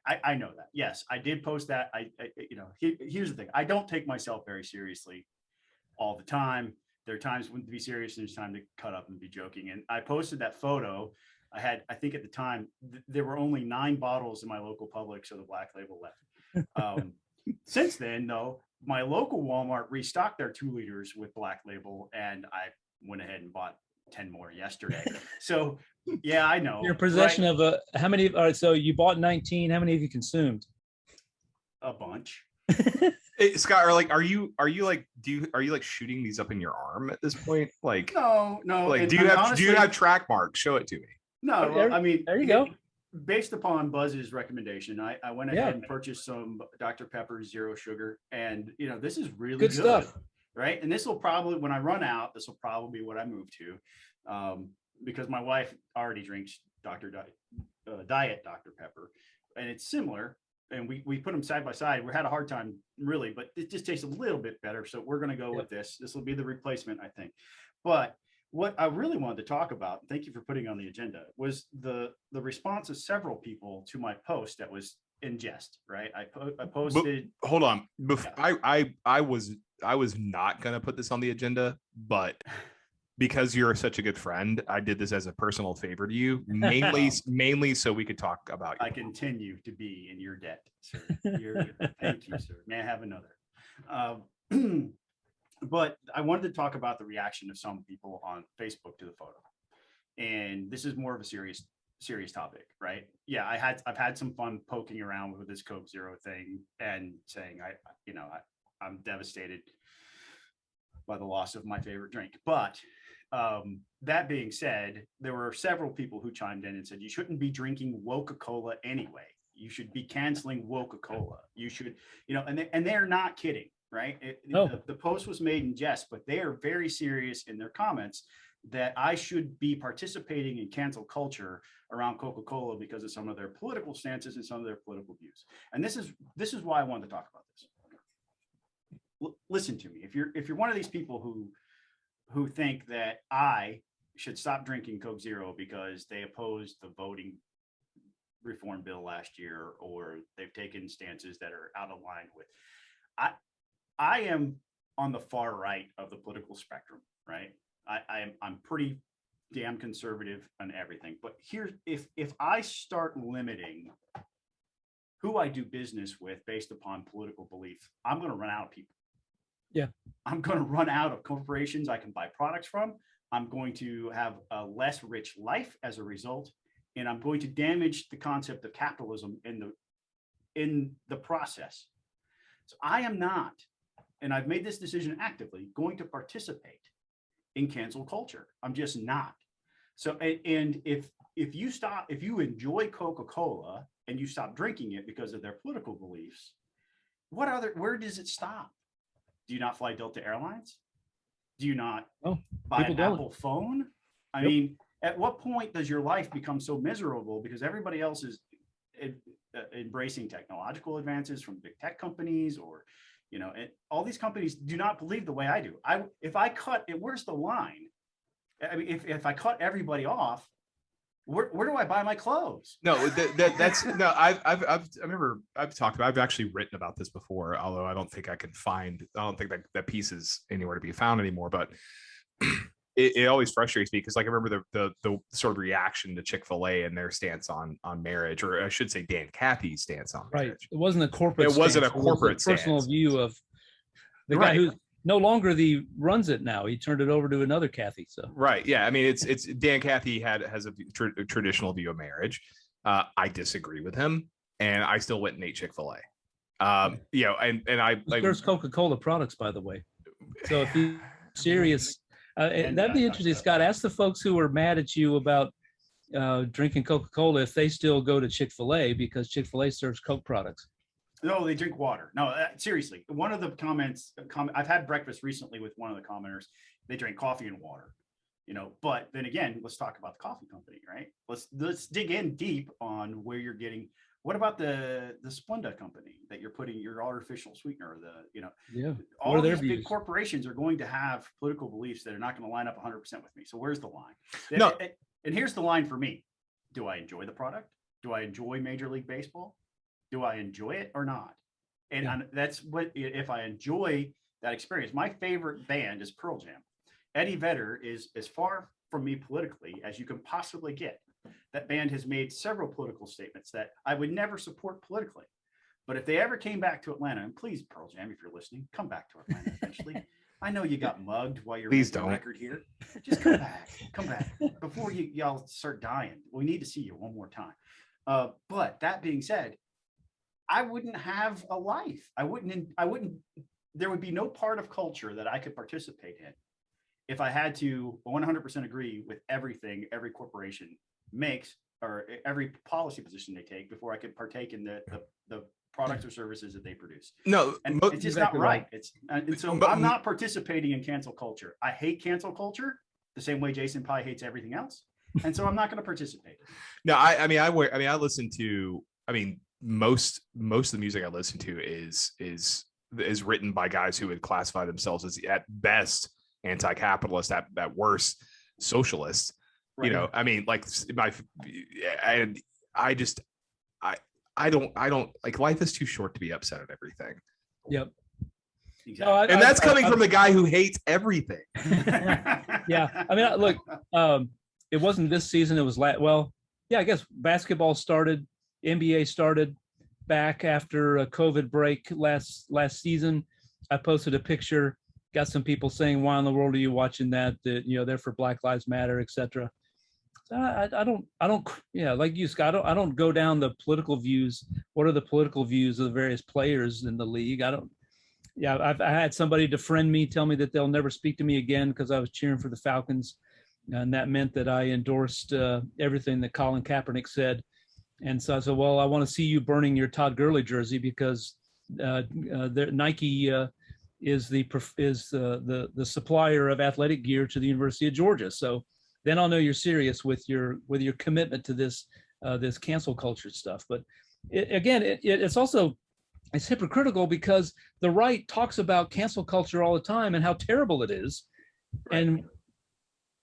I know that. Yes, I did post that. Here's the thing. I don't take myself very seriously all the time. There are times when to be serious and there's time to cut up and be joking. And I posted that photo. I think at the time, there were only 9 bottles in my local Publix, so the Black Label left. Since then, though, my local Walmart restocked their 2 liters with Black Label, and I went ahead and bought 10 more yesterday. So, yeah, I know. Your possession of how many? All right, so you bought 19. How many have you consumed? a bunch. Hey, Scott, are you shooting these up in your arm at this point? Like, no. Like, do you have track marks? Show it to me. No, well, I mean, there you go. Based upon Buzz's recommendation, I went ahead and purchased some Dr. Pepper Zero Sugar, and this is really good stuff, right? And this will probably, when I run out, this will probably be what I move to, because my wife already drinks Diet Dr. Pepper, and it's similar. And we put them side by side. We had a hard time really, but it just tastes a little bit better. So we're going to go with this. This will be the replacement, I think. But what I really wanted to talk about, thank you for putting on the agenda, was the response of several people to my post that was in jest, right? I posted. But, hold on. I was not going to put this on the agenda, but because you're such a good friend, I did this as a personal favor to you, mainly so we could talk about you. I continue to be in your debt, sir. Thank you, sir. May I have another? But I wanted to talk about the reaction of some people on Facebook to the photo, and this is more of a serious topic, right? Yeah, I've had some fun poking around with this Coke Zero thing and saying I'm devastated by the loss of my favorite drink, but that being said, there were several people who chimed in and said you shouldn't be drinking Coca-Cola anyway. You should be canceling Coca-Cola. You should, and they're not kidding, right? The post was made in jest, but they are very serious in their comments that I should be participating in cancel culture around Coca-Cola because of some of their political stances and some of their political views. And this is why I wanted to talk about this. Listen to me. If you're one of these people who think that I should stop drinking Coke Zero because they opposed the voting reform bill last year, or they've taken stances that are out of line with, I am on the far right of the political spectrum, right? I'm pretty damn conservative on everything. But here, if I start limiting who I do business with based upon political belief, I'm going to run out of people. Yeah, I'm going to run out of corporations I can buy products from. I'm going to have a less rich life as a result, and I'm going to damage the concept of capitalism in the process. So I am not, and I've made this decision actively, going to participate in cancel culture. I'm just not. So, and if you enjoy Coca-Cola and you stop drinking it because of their political beliefs, where does it stop? Do you not fly Delta Airlines? Do you not buy an Apple phone? I mean, at what point does your life become so miserable because everybody else is embracing technological advances from big tech companies, or, and all these companies do not believe the way I do. If I cut it, where's the line? I mean, if I cut everybody off, where do I buy my clothes? No, that's no. I remember I've talked about. I've actually written about this before, although I don't think I don't think that piece is anywhere to be found anymore. But it always frustrates me because, like, I remember the sort of reaction to Chick-fil-A and their stance on marriage, or I should say Dan Cathy's stance on marriage. Right. It wasn't a corporate. It wasn't a corporate stance. Personal view of the guy who no longer runs it now. He turned it over to another Cathy. So right, yeah. I mean, it's Dan Cathy has a traditional view of marriage. I disagree with him, and I still went and ate Chick-fil-A. And I there's Coca-Cola products, by the way. So if you're serious, that'd be interesting, Scott. Ask the folks who were mad at you about drinking Coca-Cola if they still go to Chick-fil-A because Chick-fil-A serves Coke products. No, they drink water. No, seriously. One of the comments, I've had breakfast recently with one of the commenters. They drink coffee and water, but then again, let's talk about the coffee company, right? Let's dig in deep on where you're getting. What about the Splenda company that you're putting your artificial sweetener, all these big corporations are going to have political beliefs that are not going to line up 100% with me. So where's the line? No. And here's the line for me. Do I enjoy the product? Do I enjoy Major League Baseball? Do I enjoy it or not? And that's what, if I enjoy that experience. My favorite band is Pearl Jam. Eddie Vedder is as far from me politically as you can possibly get. That band has made several political statements that I would never support politically. But if they ever came back to Atlanta, and please, Pearl Jam, if you're listening, come back to Atlanta eventually. I know you got mugged while you're making a record here. Just come back before y'all start dying. We need to see you one more time. But that being said, I wouldn't have a life. I wouldn't, there would be no part of culture that I could participate in if I had to 100% agree with everything every corporation makes or every policy position they take before I could partake in the products or services that they produce. No, and it's just not right. I'm not participating in cancel culture. I hate cancel culture the same way Jason Pye hates everything else. And so I'm not going to participate. No, I listen to, most of the music I listen to is written by guys who would classify themselves as at best anti-capitalist, at worst socialist. Right. I don't like, life is too short to be upset at everything. Yep. Exactly. No, and that's coming from the guy who hates everything. Yeah. I mean, look, it wasn't this season. It was I guess basketball started, NBA started back after a COVID break last season. I posted a picture, got some people saying, why in the world are you watching that? They're for Black Lives Matter, etc. So I don't, like you, Scott, I don't go down the political views. What are the political views of the various players in the league? I had somebody defriend me, tell me that they'll never speak to me again because I was cheering for the Falcons. And that meant that I endorsed everything that Colin Kaepernick said. And so I said, well, I want to see you burning your Todd Gurley jersey because Nike is the supplier of athletic gear to the University of Georgia. So then I'll know you're serious with your commitment to this cancel culture stuff. But it's hypocritical because the right talks about cancel culture all the time and how terrible it is. Right. And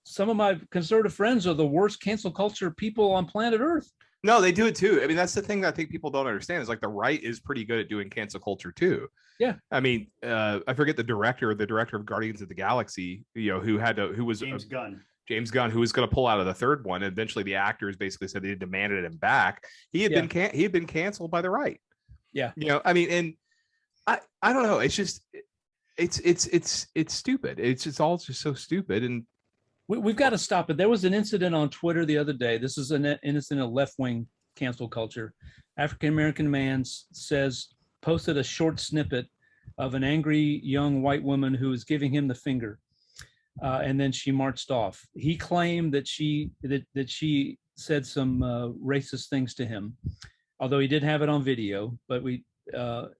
some of my conservative friends are the worst cancel culture people on planet Earth. No, they do it too. I mean, that's the thing that I think people don't understand is like the right is pretty good at doing cancel culture too. Yeah. I mean, I forget the director of Guardians of the Galaxy, who was James Gunn, who was going to pull out of the third one. And eventually the actors basically said they demanded him back. He had been canceled by the right. Yeah. And I don't know. It's just, it's stupid. It's all just so stupid. And we've got to stop it. There was an incident on Twitter the other day. This is an incident of left-wing cancel culture. African-American man posted a short snippet of an angry young white woman who was giving him the finger. And then she marched off. He claimed that she said some racist things to him, although he did have it on video. But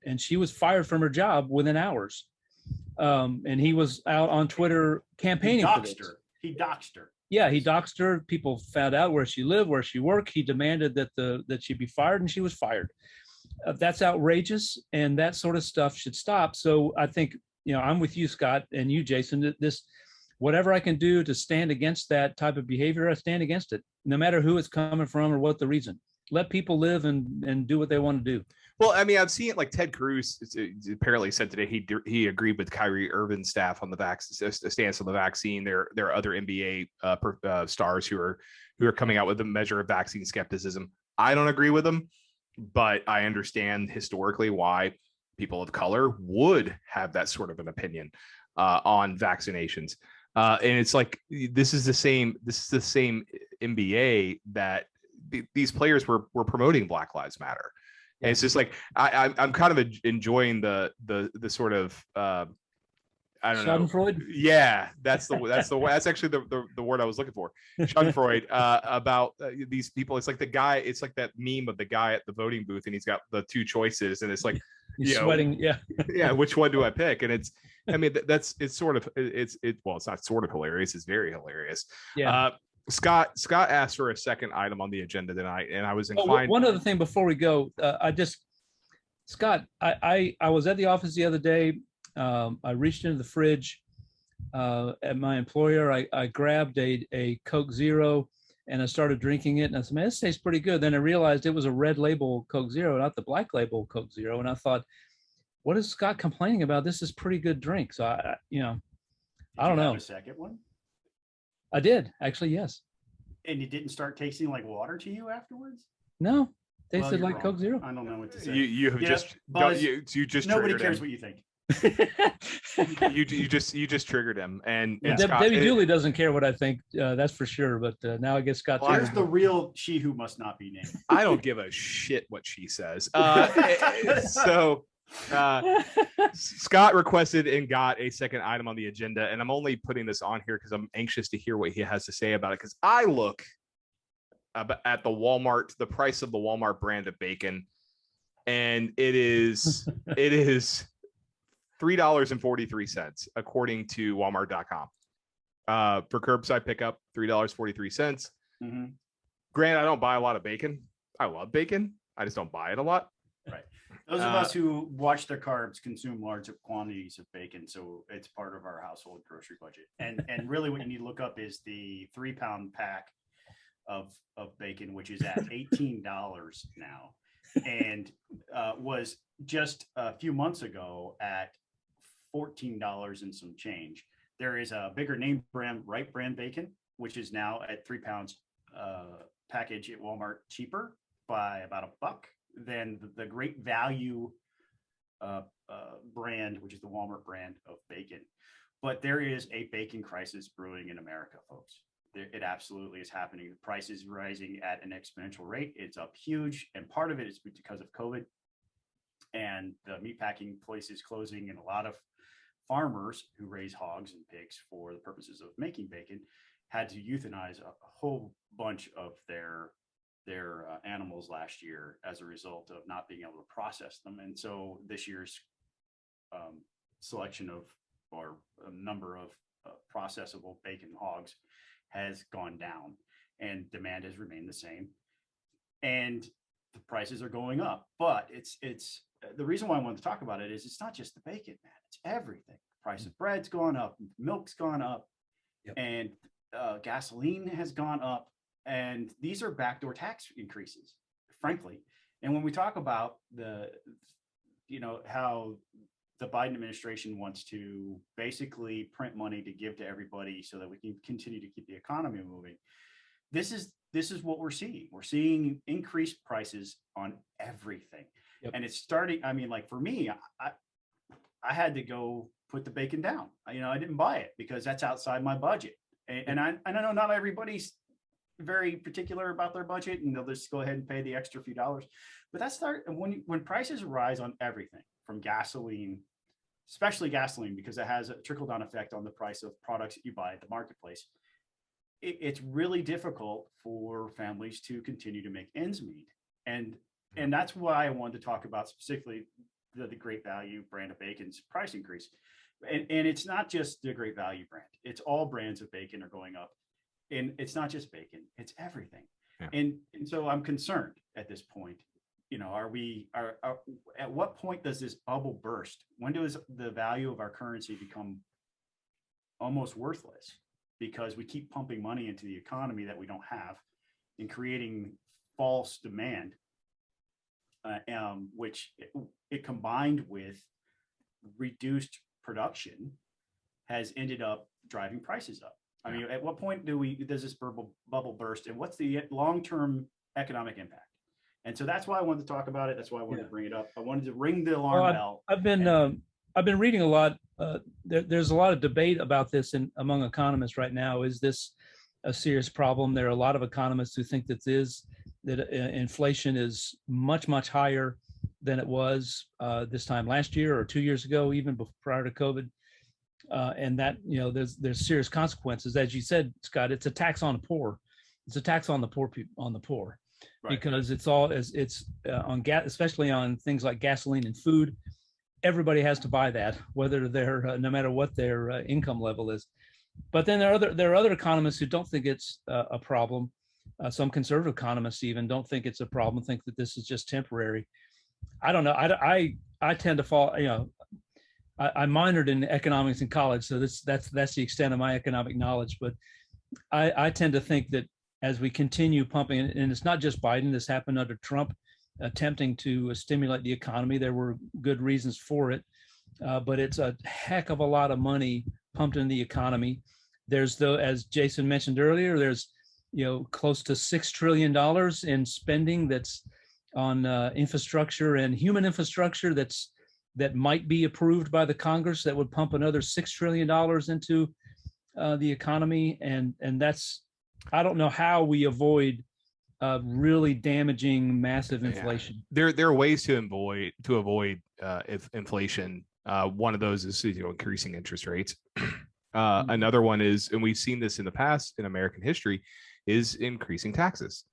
and she was fired from her job within hours. And he was out on Twitter campaigning for this. He doxed her. Yeah, he doxed her. People found out where she lived, where she worked. He demanded that she be fired, and she was fired. That's outrageous, and that sort of stuff should stop. So I think I'm with you, Scott, and you, Jason. Whatever I can do to stand against that type of behavior, I stand against it, no matter who it's coming from or what the reason. Let people live and do what they want to do. Well, I mean, I've seen it like Ted Cruz apparently said today he agreed with Kyrie Irving's staff on the stance on the vaccine. There are other NBA stars who are coming out with a measure of vaccine skepticism. I don't agree with them, but I understand historically why people of color would have that sort of an opinion on vaccinations. And it's like this is the same NBA that these players were promoting Black Lives Matter. And it's just like I'm kind of enjoying the sort of I don't know. Schadenfreude? Yeah, that's actually the word I was looking for. Schadenfreude about these people. It's like it's like that meme of the guy at the voting booth and he's got the two choices and it's like he's sweating. Yeah. Which one do I pick? And it's not sort of hilarious. It's very hilarious. Yeah. Scott asked for a second item on the agenda tonight, and I was inclined. One other thing before we go, Scott, I was at the office the other day. I reached into the fridge at my employer. I grabbed a Coke Zero and I started drinking it. And I said, man, this tastes pretty good. Then I realized it was a red label Coke Zero, not the black label Coke Zero. And I thought, what is Scott complaining about? This is pretty good drink. So I don't know. A second one? I did actually, yes. And it didn't start tasting like water to you afterwards? No, tasted like wrong. Coke Zero. I don't know what to say. You have just Buzz, you just nobody cares what you think. You just triggered him, and Scott, Debbie Dooley doesn't care what I think. That's for sure. But now I guess Scott. Well, there's the real she who must not be named. I don't give a shit what she says. Scott requested and got a second item on the agenda, and I'm only putting this on here because I'm anxious to hear what he has to say about it. Because I look at the price of the Walmart brand of bacon, and it is $3.43 according to Walmart.com. For curbside pickup, $3.43. Mm-hmm. Grant, I don't buy a lot of bacon. I love bacon. I just don't buy it a lot. Right. Those of us who watch their carbs consume large quantities of bacon, so it's part of our household grocery budget. And really, what you need to look up is the 3-pound pack of bacon, which is at $18 now, and was just a few months ago at $14 and some change. There is a bigger name brand, Right Brand bacon, which is now at 3 pounds package at Walmart, cheaper by about $1 than the Great Value brand, which is the Walmart brand of bacon. But there is a bacon crisis brewing in America, folks. It absolutely is happening. The price is rising at an exponential rate. It's up huge, and part of it is because of COVID and the meatpacking places closing, and a lot of farmers who raise hogs and pigs for the purposes of making bacon had to euthanize a whole bunch of their animals last year as a result of not being able to process them. And so this year's selection of or a number of processable bacon hogs has gone down, and demand has remained the same, and the prices are going up. But it's the reason why I wanted to talk about it is it's not just the bacon, man. It's everything. The price of bread's gone up, milk's gone up, and gasoline has gone up. And these are backdoor tax increases, frankly. And when we talk about how the Biden administration wants to basically print money to give to everybody so that we can continue to keep the economy moving, this is what we're seeing. We're seeing increased prices on everything. Yep. And it's starting. I mean, like for me, I had to go put the bacon down. I didn't buy it because that's outside my budget. And I know not everybody's very particular about their budget, and they'll just go ahead and pay the extra few dollars. But when prices rise on everything from gasoline, especially gasoline, because it has a trickle-down effect on the price of products that you buy at the marketplace. It's really difficult for families to continue to make ends meet. And that's why I wanted to talk about specifically the Great Value brand of bacon's price increase. And it's not just the Great Value brand. It's all brands of bacon are going up. And it's not just bacon, it's everything. Yeah. And so I'm concerned at this point. At what point does this bubble burst? When does the value of our currency become almost worthless because we keep pumping money into the economy that we don't have and creating false demand, which it combined with reduced production has ended up driving prices up. I mean, at what point does this bubble burst, and what's the long-term economic impact? And so that's why I wanted to talk about it. That's why I wanted to bring it up. I wanted to ring the alarm bell. I've been reading a lot. There's a lot of debate about this among economists right now. Is this a serious problem? There are a lot of economists who think that inflation is much, much higher than it was this time last year or 2 years ago, even prior to COVID. And that, there's serious consequences. As you said, Scott, it's a tax on the poor. It's a tax on the poor people, right. Because it's on gas, especially on things like gasoline and food. Everybody has to buy that, whether they're no matter what their income level is. But then there are other economists who don't think it's a problem. Some conservative economists even don't think it's a problem. Think that this is just temporary. I don't know. I tend to fall. I minored in economics in college, so that's the extent of my economic knowledge. But I tend to think that as we continue pumping, and it's not just Biden, this happened under Trump, attempting to stimulate the economy. There were good reasons for it, but it's a heck of a lot of money pumped in the economy. There's, though, as Jason mentioned earlier, there's close to $6 trillion in spending that's on infrastructure and human infrastructure that's that might be approved by the Congress that would pump another $6 trillion into the economy. And that's, I don't know how we avoid really damaging massive inflation. There are ways to avoid inflation. One of those is increasing interest rates. Another one is, and we've seen this in the past in American history, is increasing taxes.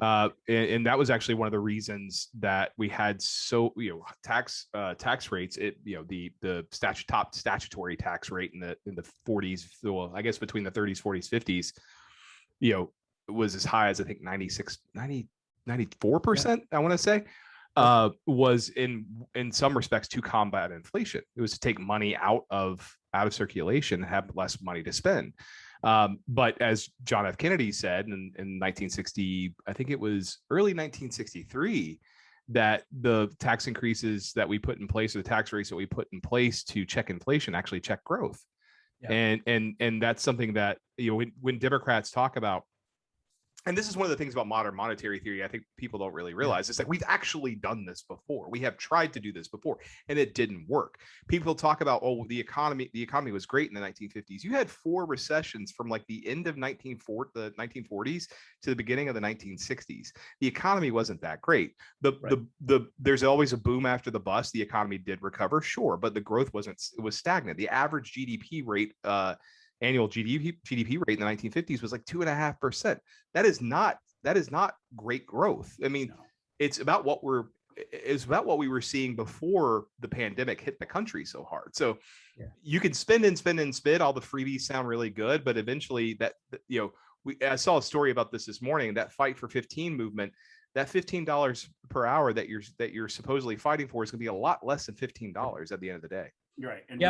And that was actually one of the reasons that we had tax rates. The top statutory tax rate in the 40s, well, I guess between the 30s, 40s, 50s, was as high as I think 94%. I want to say was in some respects to combat inflation. It was to take money out of circulation and have less money to spend. But as John F. Kennedy said in 1960, I think it was early 1963, that the tax increases that we put in place, or the tax rates that we put in place to check inflation, actually check growth. Yeah. And that's something that, when Democrats talk about, and this is one of the things about modern monetary theory, I think people don't really realize. It's like, we've actually done this before. We have tried to do this before, and it didn't work. People talk about, the economy was great in the 1950s. You had 4 recessions from like the end of the 1940s to the beginning of the 1960s. The economy wasn't that great. There's always a boom after the bust. The economy did recover, sure, but the growth it was stagnant. The average GDP rate, annual GDP rate in the 1950s was like 2.5%. That is not great growth. I mean, it's about what we were seeing before the pandemic hit the country so hard. So you can spend and spend and spend. All the freebies sound really good, but eventually I saw a story about this morning, that Fight for 15 movement. That $15 per hour that you're supposedly fighting for is going to be a lot less than $15 at the end of the day. Right. And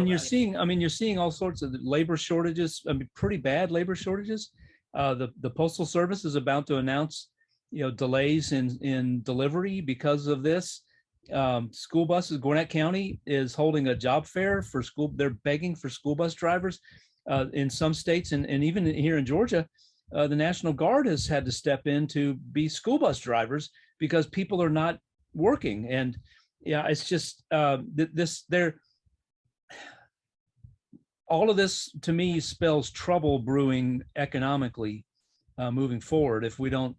you're seeing all sorts of labor shortages. I mean, pretty bad labor shortages. The Postal Service is about to announce, delays in delivery because of this. School buses, Gwinnett County is holding a job fair for school. They're begging for school bus drivers in some states, and even here in Georgia, the National Guard has had to step in to be school bus drivers because people are not working. And it's just all of this to me spells trouble brewing economically moving forward if we don't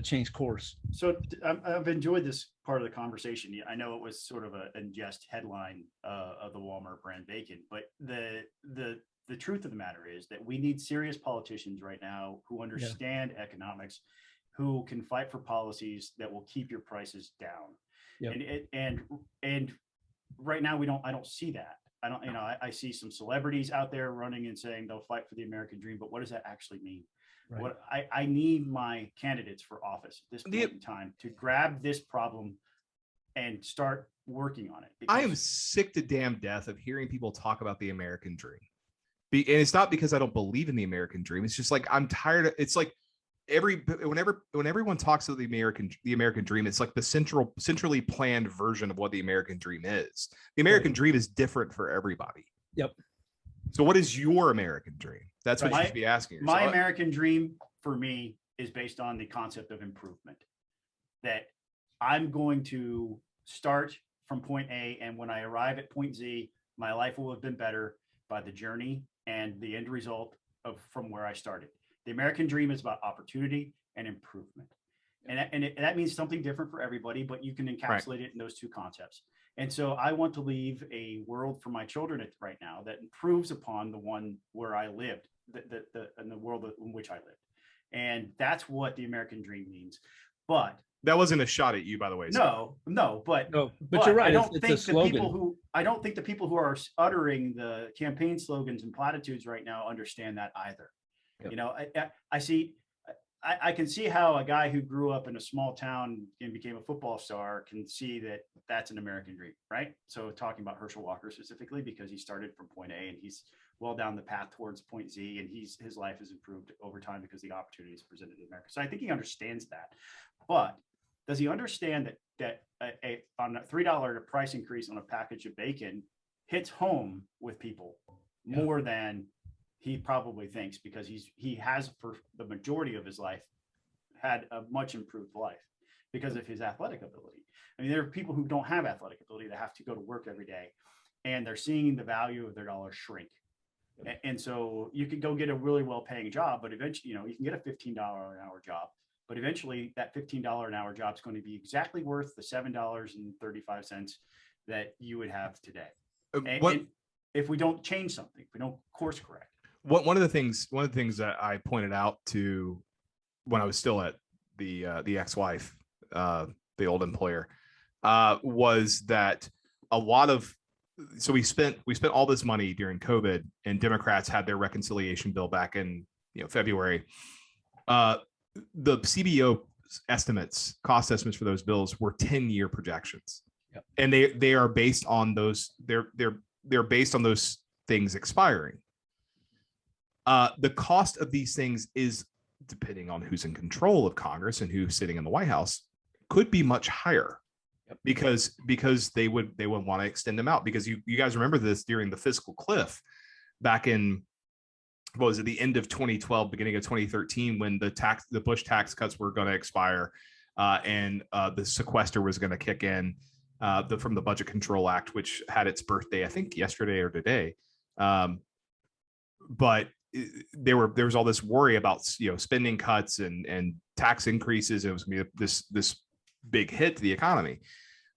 change course. So I've enjoyed this part of the conversation. I know it was sort of a jest headline of the Walmart brand bacon, but the truth of the matter is that we need serious politicians right now who understand economics, who can fight for policies that will keep your prices down. Yep. And right now I don't see that. I see some celebrities out there running and saying they'll fight for the American dream, but what does that actually mean? Right. What I need my candidates for office at this point in time to grab this problem and start working on it. I am sick to damn death of hearing people talk about the American dream. And it's not because I don't believe in the American dream. It's just like, I'm tired of, it's like when everyone talks about the American dream, it's like the centrally planned version of what the American dream is. The American dream is different for everybody. Yep. So what is your American dream? That's what you should be asking yourself. My American dream for me is based on the concept of improvement, that I'm going to start from point A, and when I arrive at point Z, my life will have been better by the journey and the end result from where I started. The American dream is about opportunity and improvement. And that means something different for everybody, but you can encapsulate it in those two concepts. And so I want to leave a world for my children right now that improves upon the one where I lived, and the world in which I lived. And that's what the American dream means. But that wasn't a shot at you, by the way. No, but you're right. I don't think the people who are uttering the campaign slogans and platitudes right now understand that either. Yep. I can see how a guy who grew up in a small town and became a football star can see that that's an American dream, right? So talking about Herschel Walker specifically, because he started from point A and he's well down the path towards point Z, and his life has improved over time because the opportunities presented in America. So I think he understands that. But does he understand that on a $3 price increase on a package of bacon hits home with people more than he probably thinks, because he has for the majority of his life had a much improved life. because of his athletic ability. I mean, there are people who don't have athletic ability that have to go to work every day, and they're seeing the value of their dollars shrink. And so you could go get a really well-paying job, but eventually, you can get a $15 an hour job, but eventually that $15 an hour job is going to be exactly worth the $7.35 that you would have today. And if we don't change something, if we don't course correct. One of the things that I pointed out to when I was still at the ex-wife, the old employer, was that a lot of, so we spent all this money during COVID, and Democrats had their reconciliation bill back in February. The CBO cost estimates for those bills were 10-year projections. Yep. And they are based on those, they're based on those things expiring. The cost of these things is, depending on who's in control of Congress and who's sitting in the White House, could be much higher. Yep. because they would want to extend them out, because you guys remember this during the fiscal cliff back in, what was it, the end of 2012, beginning of 2013, when the Bush tax cuts were going to expire, and the sequester was going to kick in from the Budget Control Act, which had its birthday, I think, yesterday or today. But there was all this worry about spending cuts and tax increases. It was going to be this big hit to the economy.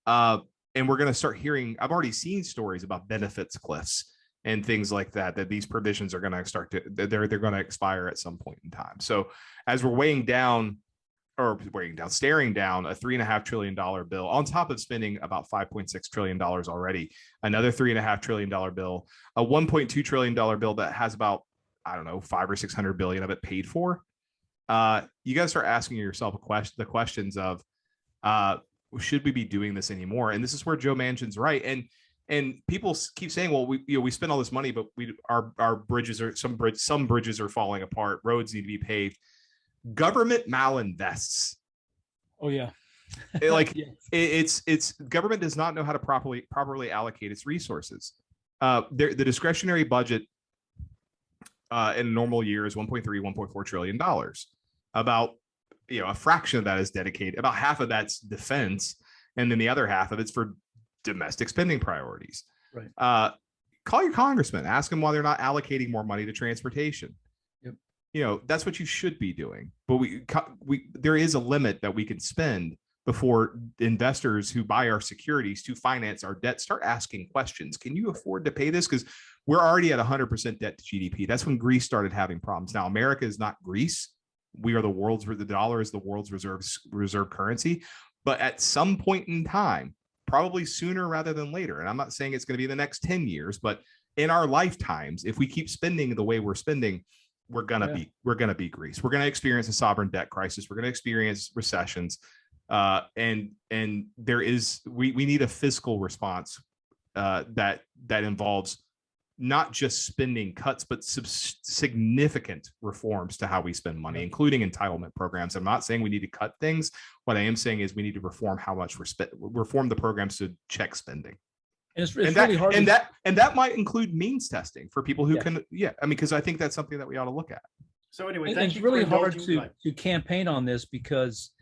And we're going to start hearing, I've already seen stories about benefits cliffs and things like that these provisions are going to they're going to expire at some point in time. So as we're staring down a $3.5 trillion bill on top of spending about $5.6 trillion already, another $3.5 trillion bill, a $1.2 trillion bill that has about, I don't know, 500 or 600 billion of it paid for. You got to start asking yourself the questions of, should we be doing this anymore? And this is where Joe Manchin's right. And people keep saying, well, we spend all this money, but our bridges are, some bridges are falling apart. Roads need to be paved. Government malinvests. Oh yeah. It's government does not know how to properly allocate its resources. The discretionary budget in a normal year is $1.4 trillion. About a fraction of that is dedicated. About half of that's defense, and then the other half of it's for domestic spending priorities. Right. Call your congressman, ask them why they're not allocating more money to transportation. Yep. That's what you should be doing. But there is a limit that we can spend before investors who buy our securities to finance our debt start asking questions. Can you afford to pay this? Because we're already at 100% debt to GDP. That's when Greece started having problems. Now, America is not Greece. We are the dollar is the world's reserve currency. But at some point in time, probably sooner rather than later, and I'm not saying it's going to be the next 10 years, but in our lifetimes, if we keep spending the way we're spending, we're gonna be Greece. We're gonna experience a sovereign debt crisis. We're gonna experience recessions, and we need a fiscal response that involves not just spending cuts, but significant reforms to how we spend money, including entitlement programs. I'm not saying we need to cut things. What I am saying is we need to reform how much reform the programs to check spending. And it's really hard. And that might include means testing for people who can. Yeah, I mean, because I think that's something that we ought to look at. So anyway, it's really hard to campaign on this because,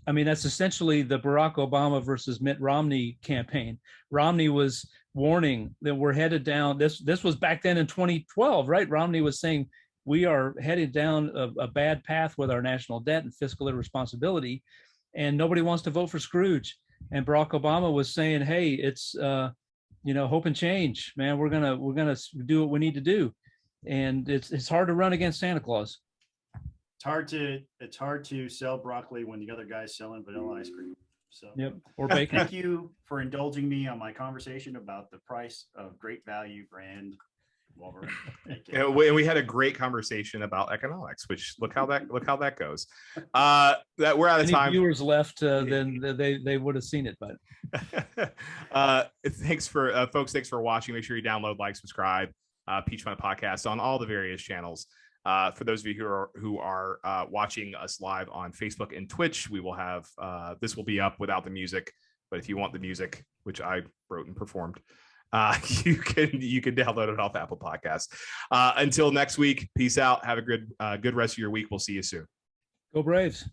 I mean, that's essentially the Barack Obama versus Mitt Romney campaign. Romney was warning that we're headed down. This was back then in 2012, right? Romney was saying we are headed down a bad path with our national debt and fiscal irresponsibility, and nobody wants to vote for Scrooge. And Barack Obama was saying, "Hey, it's hope and change, man. We're gonna do what we need to do," and it's hard to run against Santa Claus. It's hard to sell broccoli when the other guy's selling vanilla ice cream. So yep, or bacon. Thank you for indulging me on my conversation about the price of great value brand Wolverine. And we had a great conversation about economics, which look how that goes. That we're out of time. Viewers left, then they would have seen it, but thanks for folks. Thanks for watching. Make sure you download, like, subscribe. Peach Pundit Podcast on all the various channels. For those of you who are watching us live on Facebook and Twitch, we will have this will be up without the music. But if you want the music, which I wrote and performed, you can download it off Apple Podcasts. Until next week, peace out. Have a good rest of your week. We'll see you soon. Go Braves.